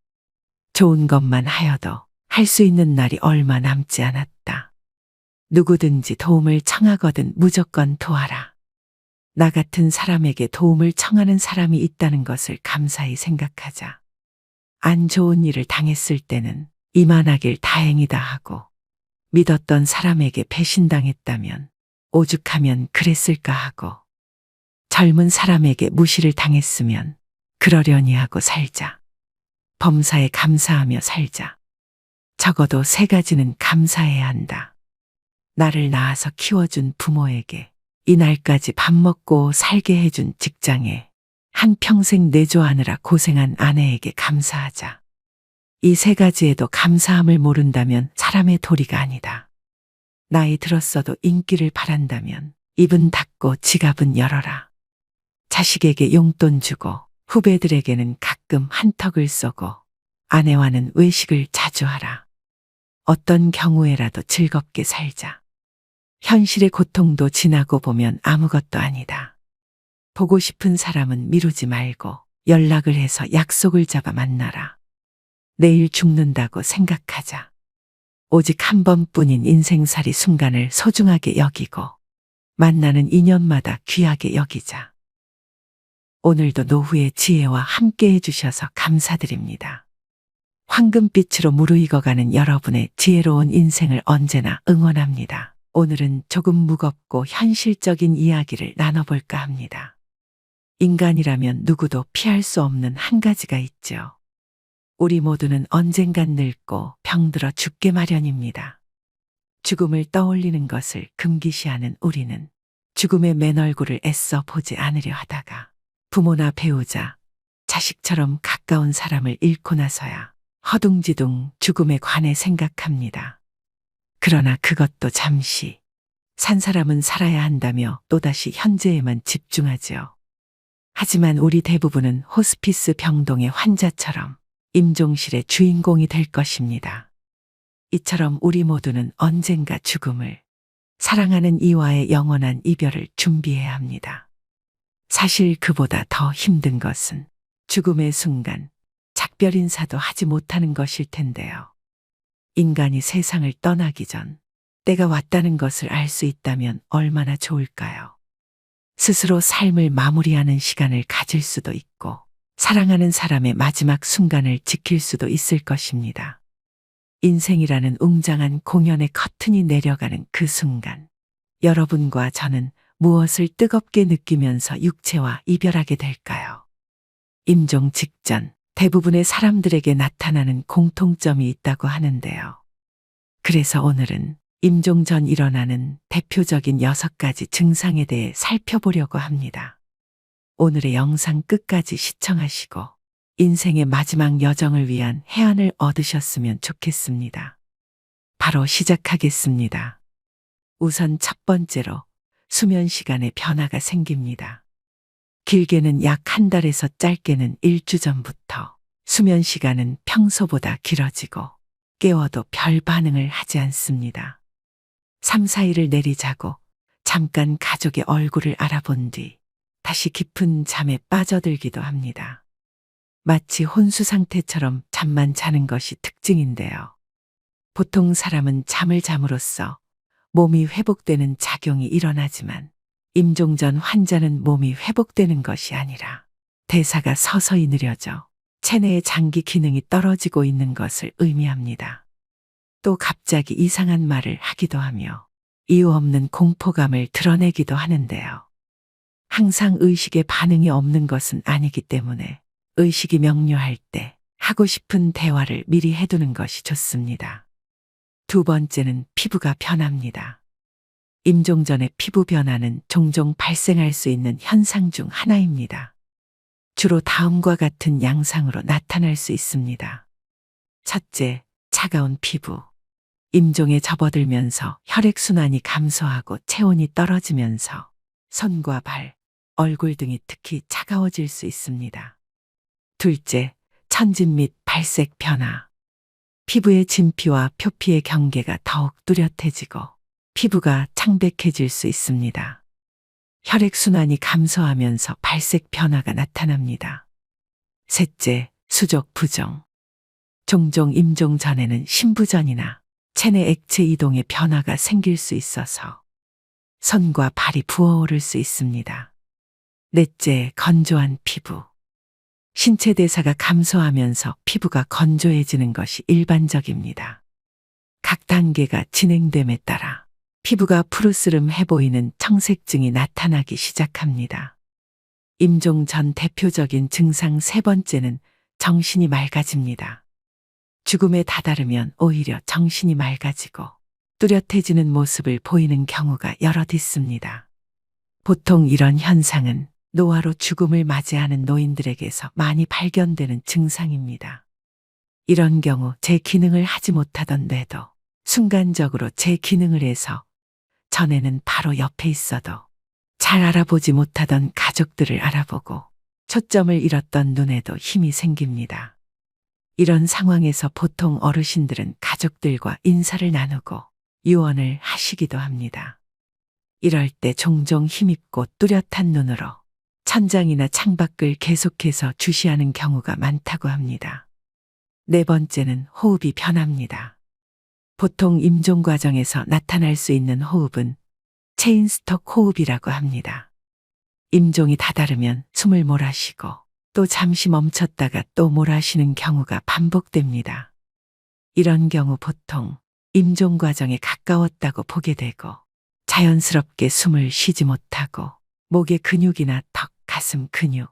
좋은 것만 하여도 할 수 있는 날이 얼마 남지 않았다. 누구든지 도움을 청하거든 무조건 도와라. 나 같은 사람에게 도움을 청하는 사람이 있다는 것을 감사히 생각하자. 안 좋은 일을 당했을 때는 이만하길 다행이다 하고, 믿었던 사람에게 배신당했다면 오죽하면 그랬을까 하고, 젊은 사람에게 무시를 당했으면 그러려니 하고 살자. 범사에 감사하며 살자. 적어도 3가지는 감사해야 한다. 나를 낳아서 키워준 부모에게, 이날까지 밥 먹고 살게 해준 직장에, 한평생 내조하느라 고생한 아내에게 감사하자. 이 3가지에도 감사함을 모른다면 사람의 도리가 아니다. 나이 들었어도 인기를 바란다면 입은 닫고 지갑은 열어라. 자식에게 용돈 주고 후배들에게는 가끔 한턱을 쏘고 아내와는 외식을 자주 하라. 어떤 경우에라도 즐겁게 살자. 현실의 고통도 지나고 보면 아무것도 아니다. 보고 싶은 사람은 미루지 말고 연락을 해서 약속을 잡아 만나라. 내일 죽는다고 생각하자. 오직 한 번뿐인 인생살이 순간을 소중하게 여기고 만나는 인연마다 귀하게 여기자. 오늘도 노후의 지혜와 함께 해주셔서 감사드립니다. 황금빛으로 무르익어가는 여러분의 지혜로운 인생을 언제나 응원합니다. 오늘은 조금 무겁고 현실적인 이야기를 나눠볼까 합니다. 인간이라면 누구도 피할 수 없는 한 가지가 있죠. 우리 모두는 언젠간 늙고 병들어 죽게 마련입니다. 죽음을 떠올리는 것을 금기시하는 우리는 죽음의 맨 얼굴을 애써 보지 않으려 하다가 부모나 배우자, 자식처럼 가까운 사람을 잃고 나서야 허둥지둥 죽음에 관해 생각합니다. 그러나 그것도 잠시, 산 사람은 살아야 한다며 또다시 현재에만 집중하지요. 하지만 우리 대부분은 호스피스 병동의 환자처럼 임종실의 주인공이 될 것입니다. 이처럼 우리 모두는 언젠가 죽음을, 사랑하는 이와의 영원한 이별을 준비해야 합니다. 사실 그보다 더 힘든 것은 죽음의 순간 작별 인사도 하지 못하는 것일 텐데요. 인간이 세상을 떠나기 전 때가 왔다는 것을 알 수 있다면 얼마나 좋을까요? 스스로 삶을 마무리하는 시간을 가질 수도 있고 사랑하는 사람의 마지막 순간을 지킬 수도 있을 것입니다. 인생이라는 웅장한 공연의 커튼이 내려가는 그 순간, 여러분과 저는 무엇을 뜨겁게 느끼면서 육체와 이별하게 될까요? 임종 직전 대부분의 사람들에게 나타나는 공통점이 있다고 하는데요. 그래서 오늘은 임종 전 일어나는 대표적인 6가지 증상에 대해 살펴보려고 합니다. 오늘의 영상 끝까지 시청하시고 인생의 마지막 여정을 위한 해안을 얻으셨으면 좋겠습니다. 바로 시작하겠습니다. 우선 첫 번째로 수면 시간에 변화가 생깁니다. 길게는 약 1달에서 짧게는 1주 전부터 수면 시간은 평소보다 길어지고 깨워도 별 반응을 하지 않습니다. 3, 4일을 내리자고 잠깐 가족의 얼굴을 알아본 뒤 다시 깊은 잠에 빠져들기도 합니다. 마치 혼수 상태처럼 잠만 자는 것이 특징인데요. 보통 사람은 잠을 잠으로써 몸이 회복되는 작용이 일어나지만 임종 전 환자는 몸이 회복되는 것이 아니라 대사가 서서히 느려져 체내의 장기 기능이 떨어지고 있는 것을 의미합니다. 또 갑자기 이상한 말을 하기도 하며 이유 없는 공포감을 드러내기도 하는데요. 항상 의식에 반응이 없는 것은 아니기 때문에 의식이 명료할 때 하고 싶은 대화를 미리 해두는 것이 좋습니다. 두 번째는 피부가 변합니다. 임종 전의 피부 변화는 종종 발생할 수 있는 현상 중 하나입니다. 주로 다음과 같은 양상으로 나타날 수 있습니다. 첫째, 차가운 피부. 임종에 접어들면서 혈액순환이 감소하고 체온이 떨어지면서 손과 발, 얼굴 등이 특히 차가워질 수 있습니다. 둘째, 천진 및 발색 변화. 피부의 진피와 표피의 경계가 더욱 뚜렷해지고 피부가 창백해질 수 있습니다. 혈액순환이 감소하면서 발색 변화가 나타납니다. 셋째, 수족 부종. 종종 임종 전에는 신부전이나 체내 액체 이동의 변화가 생길 수 있어서 손과 발이 부어오를 수 있습니다. 넷째, 건조한 피부. 신체 대사가 감소하면서 피부가 건조해지는 것이 일반적입니다. 각 단계가 진행됨에 따라 피부가 푸르스름해 보이는 청색증이 나타나기 시작합니다. 임종 전 대표적인 증상 세 번째는 정신이 맑아집니다. 죽음에 다다르면 오히려 정신이 맑아지고 뚜렷해지는 모습을 보이는 경우가 여럿 있습니다. 보통 이런 현상은 노화로 죽음을 맞이하는 노인들에게서 많이 발견되는 증상입니다. 이런 경우 제 기능을 하지 못하던 뇌도 순간적으로 제 기능을 해서 전에는 바로 옆에 있어도 잘 알아보지 못하던 가족들을 알아보고 초점을 잃었던 눈에도 힘이 생깁니다. 이런 상황에서 보통 어르신들은 가족들과 인사를 나누고 유언을 하시기도 합니다. 이럴 때 종종 힘있고 뚜렷한 눈으로 천장이나 창밖을 계속해서 주시하는 경우가 많다고 합니다. 네 번째는 호흡이 변합니다. 보통 임종 과정에서 나타날 수 있는 호흡은 체인스톡 호흡이라고 합니다. 임종이 다다르면 숨을 몰아쉬고 또 잠시 멈췄다가 또 몰아쉬는 경우가 반복됩니다. 이런 경우 보통 임종 과정에 가까웠다고 보게 되고 자연스럽게 숨을 쉬지 못하고 목의 근육이나 턱, 가슴 근육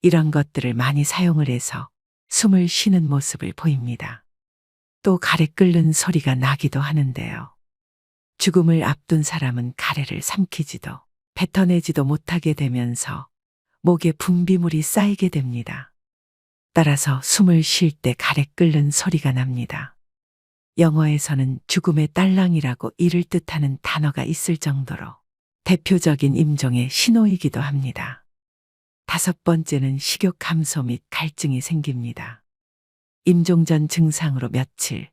이런 것들을 많이 사용을 해서 숨을 쉬는 모습을 보입니다. 또 가래 끓는 소리가 나기도 하는데요. 죽음을 앞둔 사람은 가래를 삼키지도 뱉어내지도 못하게 되면서 목에 분비물이 쌓이게 됩니다. 따라서 숨을 쉴 때 가래 끓는 소리가 납니다. 영어에서는 죽음의 딸랑이라고 이를 뜻하는 단어가 있을 정도로 대표적인 임종의 신호이기도 합니다. 다섯 번째는 식욕 감소 및 갈증이 생깁니다. 임종 전 증상으로 며칠,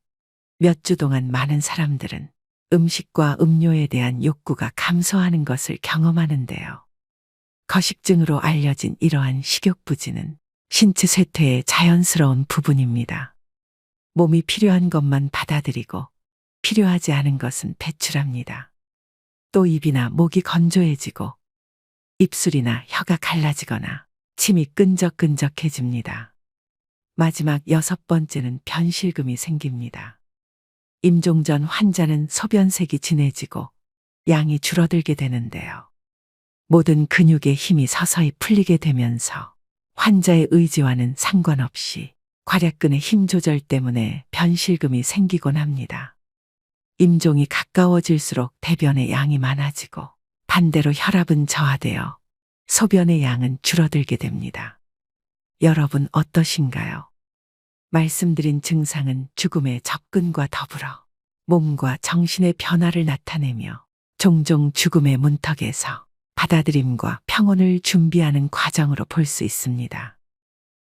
몇 주 동안 많은 사람들은 음식과 음료에 대한 욕구가 감소하는 것을 경험하는데요. 거식증으로 알려진 이러한 식욕부진은 신체 쇠퇴의 자연스러운 부분입니다. 몸이 필요한 것만 받아들이고 필요하지 않은 것은 배출합니다. 또 입이나 목이 건조해지고 입술이나 혀가 갈라지거나 침이 끈적끈적해집니다. 마지막 여섯 번째는 변실금이 생깁니다. 임종 전 환자는 소변색이 진해지고 양이 줄어들게 되는데요. 모든 근육의 힘이 서서히 풀리게 되면서 환자의 의지와는 상관없이 괄약근의 힘 조절 때문에 변실금이 생기곤 합니다. 임종이 가까워질수록 대변의 양이 많아지고 반대로 혈압은 저하되어 소변의 양은 줄어들게 됩니다. 여러분 어떠신가요? 말씀드린 증상은 죽음의 접근과 더불어 몸과 정신의 변화를 나타내며 종종 죽음의 문턱에서 받아들임과 평온을 준비하는 과정으로 볼 수 있습니다.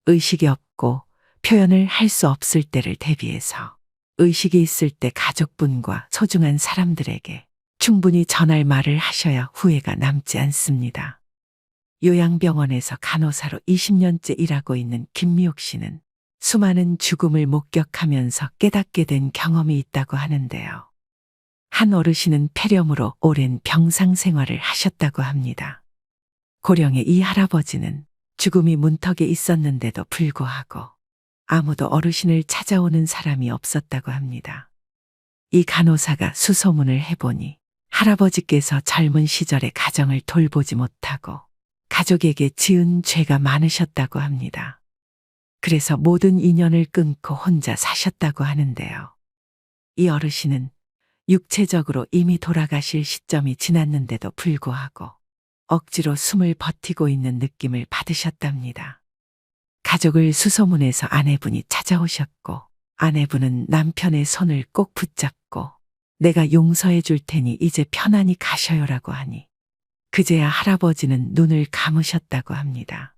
의식이 없고 표현을 할 수 없을 때를 대비해서 의식이 있을 때 가족분과 소중한 사람들에게 충분히 전할 말을 하셔야 후회가 남지 않습니다. 요양병원에서 간호사로 20년째 일하고 있는 김미옥 씨는 수많은 죽음을 목격하면서 깨닫게 된 경험이 있다고 하는데요. 한 어르신은 폐렴으로 오랜 병상 생활을 하셨다고 합니다. 고령의 이 할아버지는 죽음이 문턱에 있었는데도 불구하고 아무도 어르신을 찾아오는 사람이 없었다고 합니다. 이 간호사가 수소문을 해보니 할아버지께서 젊은 시절에 가정을 돌보지 못하고 가족에게 지은 죄가 많으셨다고 합니다. 그래서 모든 인연을 끊고 혼자 사셨다고 하는데요. 이 어르신은 육체적으로 이미 돌아가실 시점이 지났는데도 불구하고 억지로 숨을 버티고 있는 느낌을 받으셨답니다. 가족을 수소문해서 아내분이 찾아오셨고 아내분은 남편의 손을 꼭 붙잡고 내가 용서해 줄 테니 이제 편안히 가셔요라고 하니 그제야 할아버지는 눈을 감으셨다고 합니다.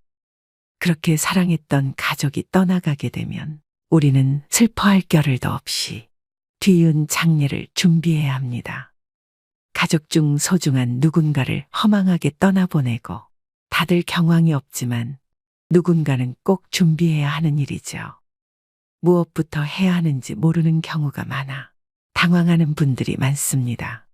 그렇게 사랑했던 가족이 떠나가게 되면 우리는 슬퍼할 겨를도 없이 뒤이은 장례를 준비해야 합니다. 가족 중 소중한 누군가를 허망하게 떠나보내고 다들 경황이 없지만 누군가는 꼭 준비해야 하는 일이죠. 무엇부터 해야 하는지 모르는 경우가 많아 당황하는 분들이 많습니다.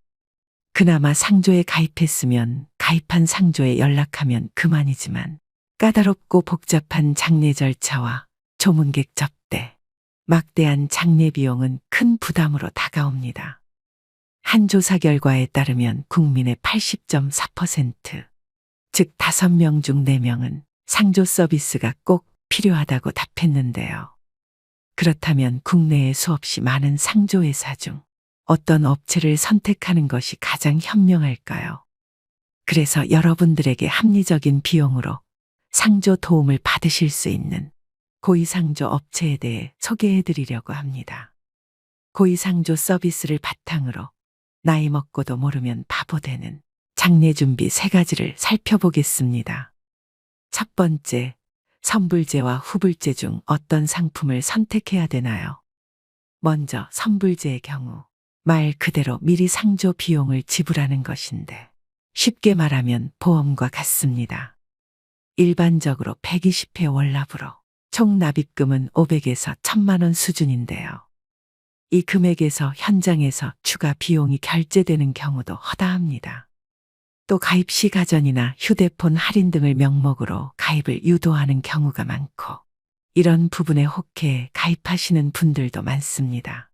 그나마 상조에 가입했으면 가입한 상조에 연락하면 그만이지만 까다롭고 복잡한 장례 절차와 조문객 접대, 막대한 장례 비용은 큰 부담으로 다가옵니다. 한 조사 결과에 따르면 국민의 80.4%, 즉 5명 중 4명은 상조 서비스가 꼭 필요하다고 답했는데요. 그렇다면 국내에 수없이 많은 상조회사 중 어떤 업체를 선택하는 것이 가장 현명할까요? 그래서 여러분들에게 합리적인 비용으로 상조 도움을 받으실 수 있는 고위상조 업체에 대해 소개해 드리려고 합니다. 고위상조 서비스를 바탕으로 나이 먹고도 모르면 바보 되는 장례 준비 3가지를 살펴보겠습니다. 첫 번째, 선불제와 후불제 중 어떤 상품을 선택해야 되나요? 먼저 선불제의 경우 말 그대로 미리 상조 비용을 지불하는 것인데 쉽게 말하면 보험과 같습니다. 일반적으로 120회 월납으로 총 납입금은 500에서 1000만 원 수준인데요. 이 금액에서 현장에서 추가 비용이 결제되는 경우도 허다합니다. 또 가입 시 가전이나 휴대폰 할인 등을 명목으로 가입을 유도하는 경우가 많고 이런 부분에 혹해 가입하시는 분들도 많습니다.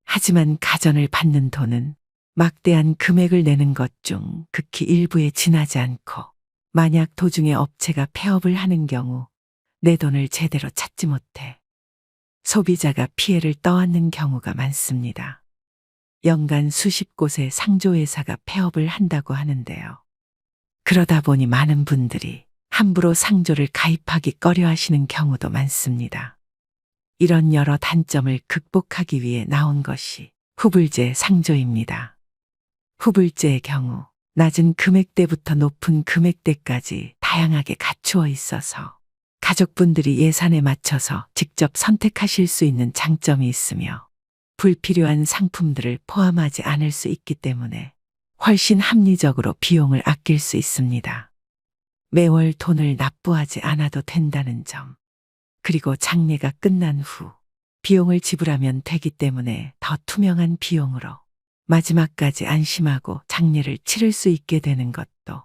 하지만 가전을 받는 돈은 막대한 금액을 내는 것 중 극히 일부에 지나지 않고 만약 도중에 업체가 폐업을 하는 경우 내 돈을 제대로 찾지 못해 소비자가 피해를 떠안는 경우가 많습니다. 연간 수십 곳의 상조회사가 폐업을 한다고 하는데요. 그러다 보니 많은 분들이 함부로 상조를 가입하기 꺼려 하시는 경우도 많습니다. 이런 여러 단점을 극복하기 위해 나온 것이 후불제 상조입니다. 후불제의 경우 낮은 금액대부터 높은 금액대까지 다양하게 갖추어 있어서 가족분들이 예산에 맞춰서 직접 선택하실 수 있는 장점이 있으며 불필요한 상품들을 포함하지 않을 수 있기 때문에 훨씬 합리적으로 비용을 아낄 수 있습니다. 매월 돈을 납부하지 않아도 된다는 점, 그리고 장례가 끝난 후 비용을 지불하면 되기 때문에 더 투명한 비용으로 마지막까지 안심하고 장례를 치를 수 있게 되는 것도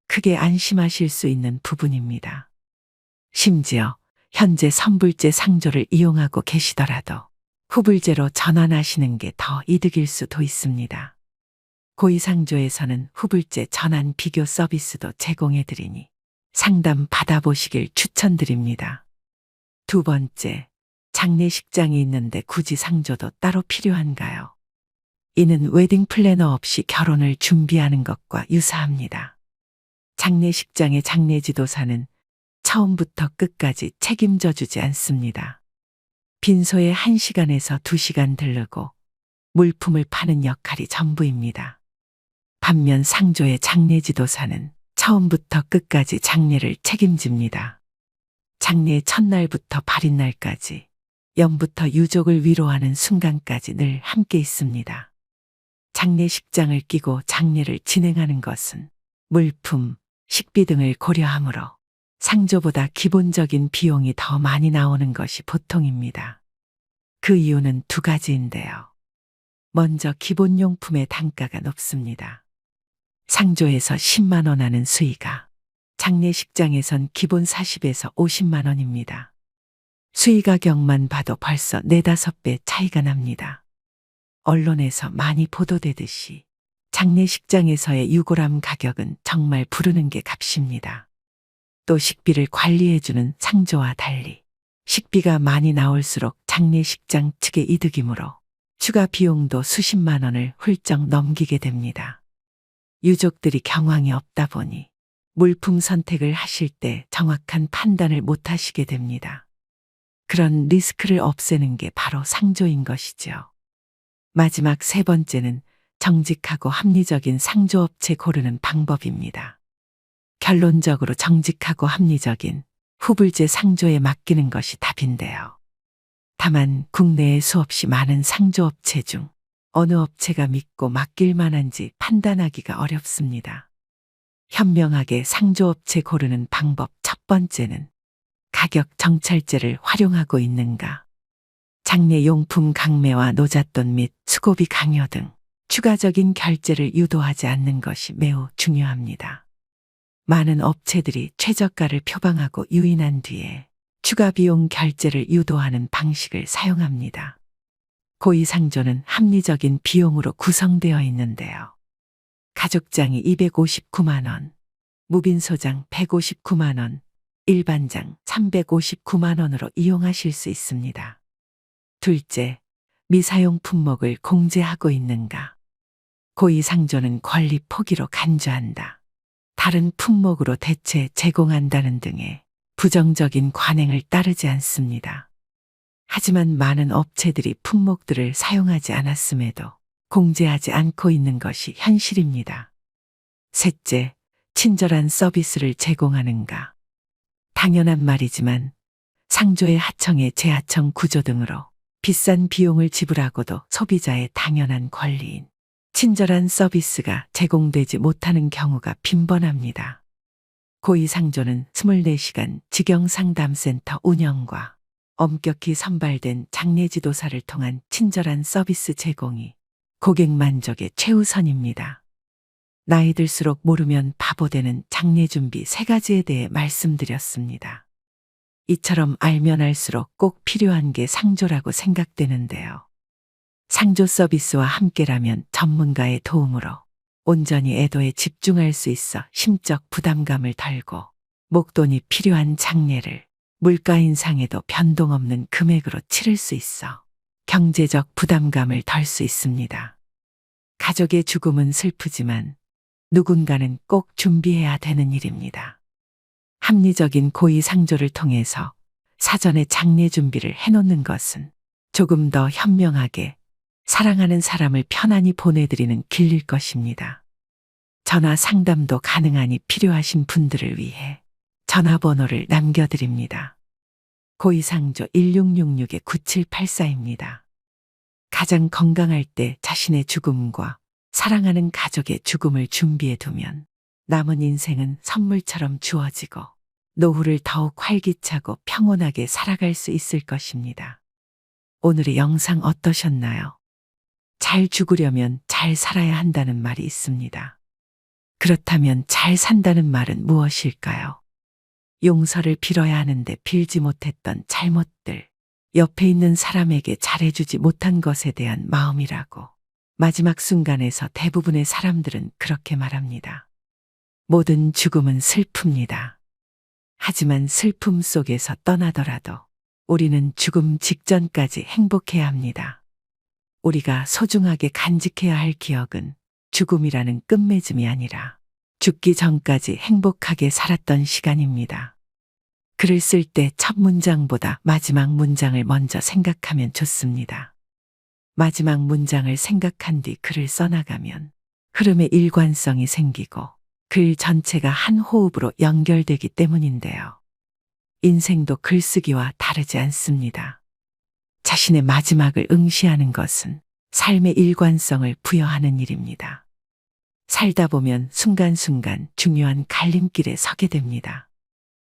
크게 안심하실 수 있는 부분입니다. 심지어 현재 선불제 상조를 이용하고 계시더라도 후불제로 전환하시는 게 더 이득일 수도 있습니다. 고위상조에서는 후불제 전환 비교 서비스도 제공해드리니 상담 받아보시길 추천드립니다. 두 번째, 장례식장이 있는데 굳이 상조도 따로 필요한가요? 이는 웨딩 플래너 없이 결혼을 준비하는 것과 유사합니다. 장례식장의 장례지도사는 처음부터 끝까지 책임져 주지 않습니다. 빈소에 1시간에서 2시간 들르고 물품을 파는 역할이 전부입니다. 반면 상조의 장례지도사는 처음부터 끝까지 장례를 책임집니다. 장례 첫날부터 발인날까지, 영부터 유족을 위로하는 순간까지 늘 함께 있습니다. 장례식장을 끼고 장례를 진행하는 것은 물품, 식비 등을 고려하므로 상조보다 기본적인 비용이 더 많이 나오는 것이 보통입니다. 그 이유는 2가지인데요. 먼저 기본용품의 단가가 높습니다. 상조에서 10만 원 하는 수의가 장례식장에선 기본 40에서 50만 원입니다. 수의 가격만 봐도 벌써 4~5배 차이가 납니다. 언론에서 많이 보도되듯이 장례식장에서의 유골함 가격은 정말 부르는 게 값입니다. 또 식비를 관리해주는 상조와 달리 식비가 많이 나올수록 장례식장 측의 이득이므로 추가 비용도 수십만 원을 훌쩍 넘기게 됩니다. 유족들이 경황이 없다 보니 물품 선택을 하실 때 정확한 판단을 못 하시게 됩니다. 그런 리스크를 없애는 게 바로 상조인 것이죠. 마지막 3번째는 정직하고 합리적인 상조업체 고르는 방법입니다. 결론적으로 정직하고 합리적인 후불제 상조에 맡기는 것이 답인데요. 다만 국내에 수없이 많은 상조업체 중 어느 업체가 믿고 맡길 만한지 판단하기가 어렵습니다. 현명하게 상조업체 고르는 방법 첫 번째는 가격 정찰제를 활용하고 있는가. 장례용품 강매와 노잣돈 및 수고비 강요 등 추가적인 결제를 유도하지 않는 것이 매우 중요합니다. 많은 업체들이 최저가를 표방하고 유인한 뒤에 추가 비용 결제를 유도하는 방식을 사용합니다. 고의상조는 합리적인 비용으로 구성되어 있는데요. 가족장이 259만 원, 무빈소장 159만 원, 일반장 359만 원으로 이용하실 수 있습니다. 둘째, 미사용 품목을 공제하고 있는가. 고의상조는 권리 포기로 간주한다. 다른 품목으로 대체 제공한다는 등의 부정적인 관행을 따르지 않습니다. 하지만 많은 업체들이 품목들을 사용하지 않았음에도 공제하지 않고 있는 것이 현실입니다. 셋째, 친절한 서비스를 제공하는가. 당연한 말이지만 상조의 하청의 재하청 구조 등으로 비싼 비용을 지불하고도 소비자의 당연한 권리인 친절한 서비스가 제공되지 못하는 경우가 빈번합니다. 고의상조는 24시간 직영상담센터 운영과 엄격히 선발된 장례지도사를 통한 친절한 서비스 제공이 고객 만족의 최우선입니다. 나이 들수록 모르면 바보 되는 장례준비 3가지에 대해 말씀드렸습니다. 이처럼 알면 알수록 꼭 필요한 게 상조라고 생각되는데요. 상조 서비스와 함께라면 전문가의 도움으로 온전히 애도에 집중할 수 있어 심적 부담감을 덜고 목돈이 필요한 장례를 물가 인상에도 변동 없는 금액으로 치를 수 있어 경제적 부담감을 덜 수 있습니다. 가족의 죽음은 슬프지만 누군가는 꼭 준비해야 되는 일입니다. 합리적인 고의상조를 통해서 사전에 장례 준비를 해놓는 것은 조금 더 현명하게 사랑하는 사람을 편안히 보내드리는 길일 것입니다. 전화 상담도 가능하니 필요하신 분들을 위해 전화번호를 남겨드립니다. 고의상조 1666-9784입니다. 가장 건강할 때 자신의 죽음과 사랑하는 가족의 죽음을 준비해 두면 남은 인생은 선물처럼 주어지고 노후를 더욱 활기차고 평온하게 살아갈 수 있을 것입니다. 오늘의 영상 어떠셨나요? 잘 죽으려면 잘 살아야 한다는 말이 있습니다. 그렇다면 잘 산다는 말은 무엇일까요? 용서를 빌어야 하는데 빌지 못했던 잘못들, 옆에 있는 사람에게 잘해주지 못한 것에 대한 마음이라고 마지막 순간에서 대부분의 사람들은 그렇게 말합니다. 모든 죽음은 슬픕니다. 하지만 슬픔 속에서 떠나더라도 우리는 죽음 직전까지 행복해야 합니다. 우리가 소중하게 간직해야 할 기억은 죽음이라는 끝맺음이 아니라 죽기 전까지 행복하게 살았던 시간입니다. 글을 쓸 때 첫 문장보다 마지막 문장을 먼저 생각하면 좋습니다. 마지막 문장을 생각한 뒤 글을 써나가면 흐름의 일관성이 생기고 글 전체가 한 호흡으로 연결되기 때문인데요. 인생도 글쓰기와 다르지 않습니다. 자신의 마지막을 응시하는 것은 삶의 일관성을 부여하는 일입니다. 살다 보면 순간순간 중요한 갈림길에 서게 됩니다.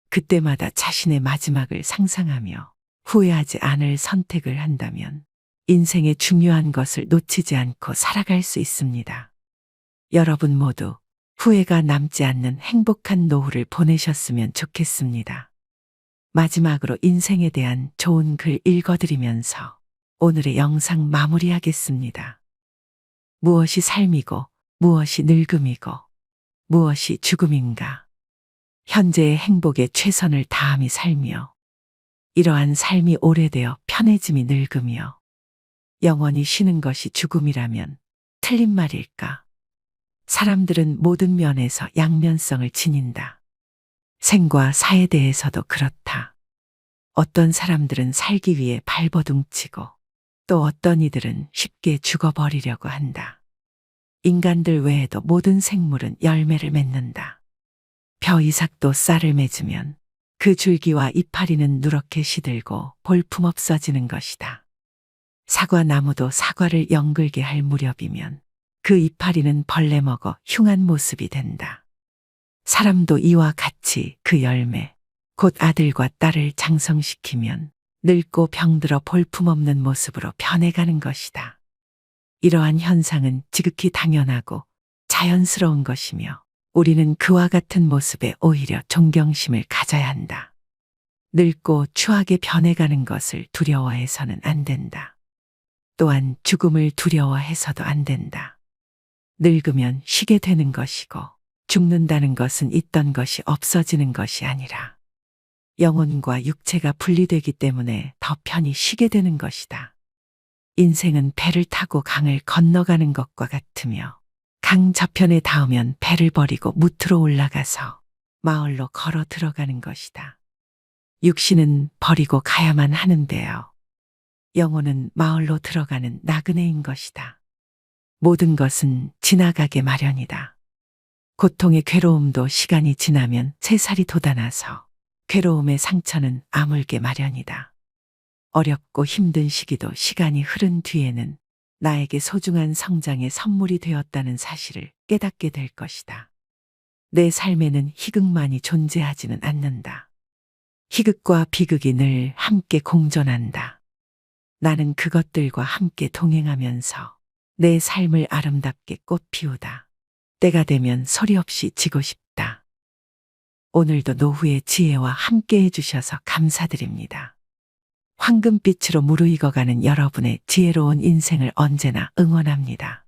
그때마다 자신의 마지막을 상상하며 후회하지 않을 선택을 한다면 인생의 중요한 것을 놓치지 않고 살아갈 수 있습니다. 여러분 모두 후회가 남지 않는 행복한 노후를 보내셨으면 좋겠습니다. 마지막으로 인생에 대한 좋은 글 읽어드리면서 오늘의 영상 마무리하겠습니다. 무엇이 삶이고 무엇이 늙음이고 무엇이 죽음인가. 현재의 행복에 최선을 다함이 삶이요. 이러한 삶이 오래되어 편해짐이 늙음이요. 영원히 쉬는 것이 죽음이라면 틀린 말일까? 사람들은 모든 면에서 양면성을 지닌다. 생과 사에 대해서도 그렇다. 어떤 사람들은 살기 위해 발버둥치고 또 어떤 이들은 쉽게 죽어버리려고 한다. 인간들 외에도 모든 생물은 열매를 맺는다. 벼 이삭도 쌀을 맺으면 그 줄기와 이파리는 누렇게 시들고 볼품 없어지는 것이다. 사과 나무도 사과를 연글게 할 무렵이면 그 이파리는 벌레 먹어 흉한 모습이 된다. 사람도 이와 같이 그 열매, 곧 아들과 딸을 장성시키면 늙고 병들어 볼품없는 모습으로 변해가는 것이다. 이러한 현상은 지극히 당연하고 자연스러운 것이며 우리는 그와 같은 모습에 오히려 존경심을 가져야 한다. 늙고 추하게 변해가는 것을 두려워해서는 안 된다. 또한 죽음을 두려워해서도 안 된다. 늙으면 쉬게 되는 것이고 죽는다는 것은 있던 것이 없어지는 것이 아니라 영혼과 육체가 분리되기 때문에 더 편히 쉬게 되는 것이다. 인생은 배를 타고 강을 건너가는 것과 같으며 강 저편에 닿으면 배를 버리고 무트로 올라가서 마을로 걸어 들어가는 것이다. 육신은 버리고 가야만 하는데요. 영혼은 마을로 들어가는 나그네인 것이다. 모든 것은 지나가게 마련이다. 고통의 괴로움도 시간이 지나면 새살이 돋아나서 괴로움의 상처는 아물게 마련이다. 어렵고 힘든 시기도 시간이 흐른 뒤에는 나에게 소중한 성장의 선물이 되었다는 사실을 깨닫게 될 것이다. 내 삶에는 희극만이 존재하지는 않는다. 희극과 비극이 늘 함께 공존한다. 나는 그것들과 함께 동행하면서 내 삶을 아름답게 꽃피우다. 때가 되면 소리 없이 지고 싶다. 오늘도 노후의 지혜와 함께 해주셔서 감사드립니다. 황금빛으로 무르익어가는 여러분의 지혜로운 인생을 언제나 응원합니다.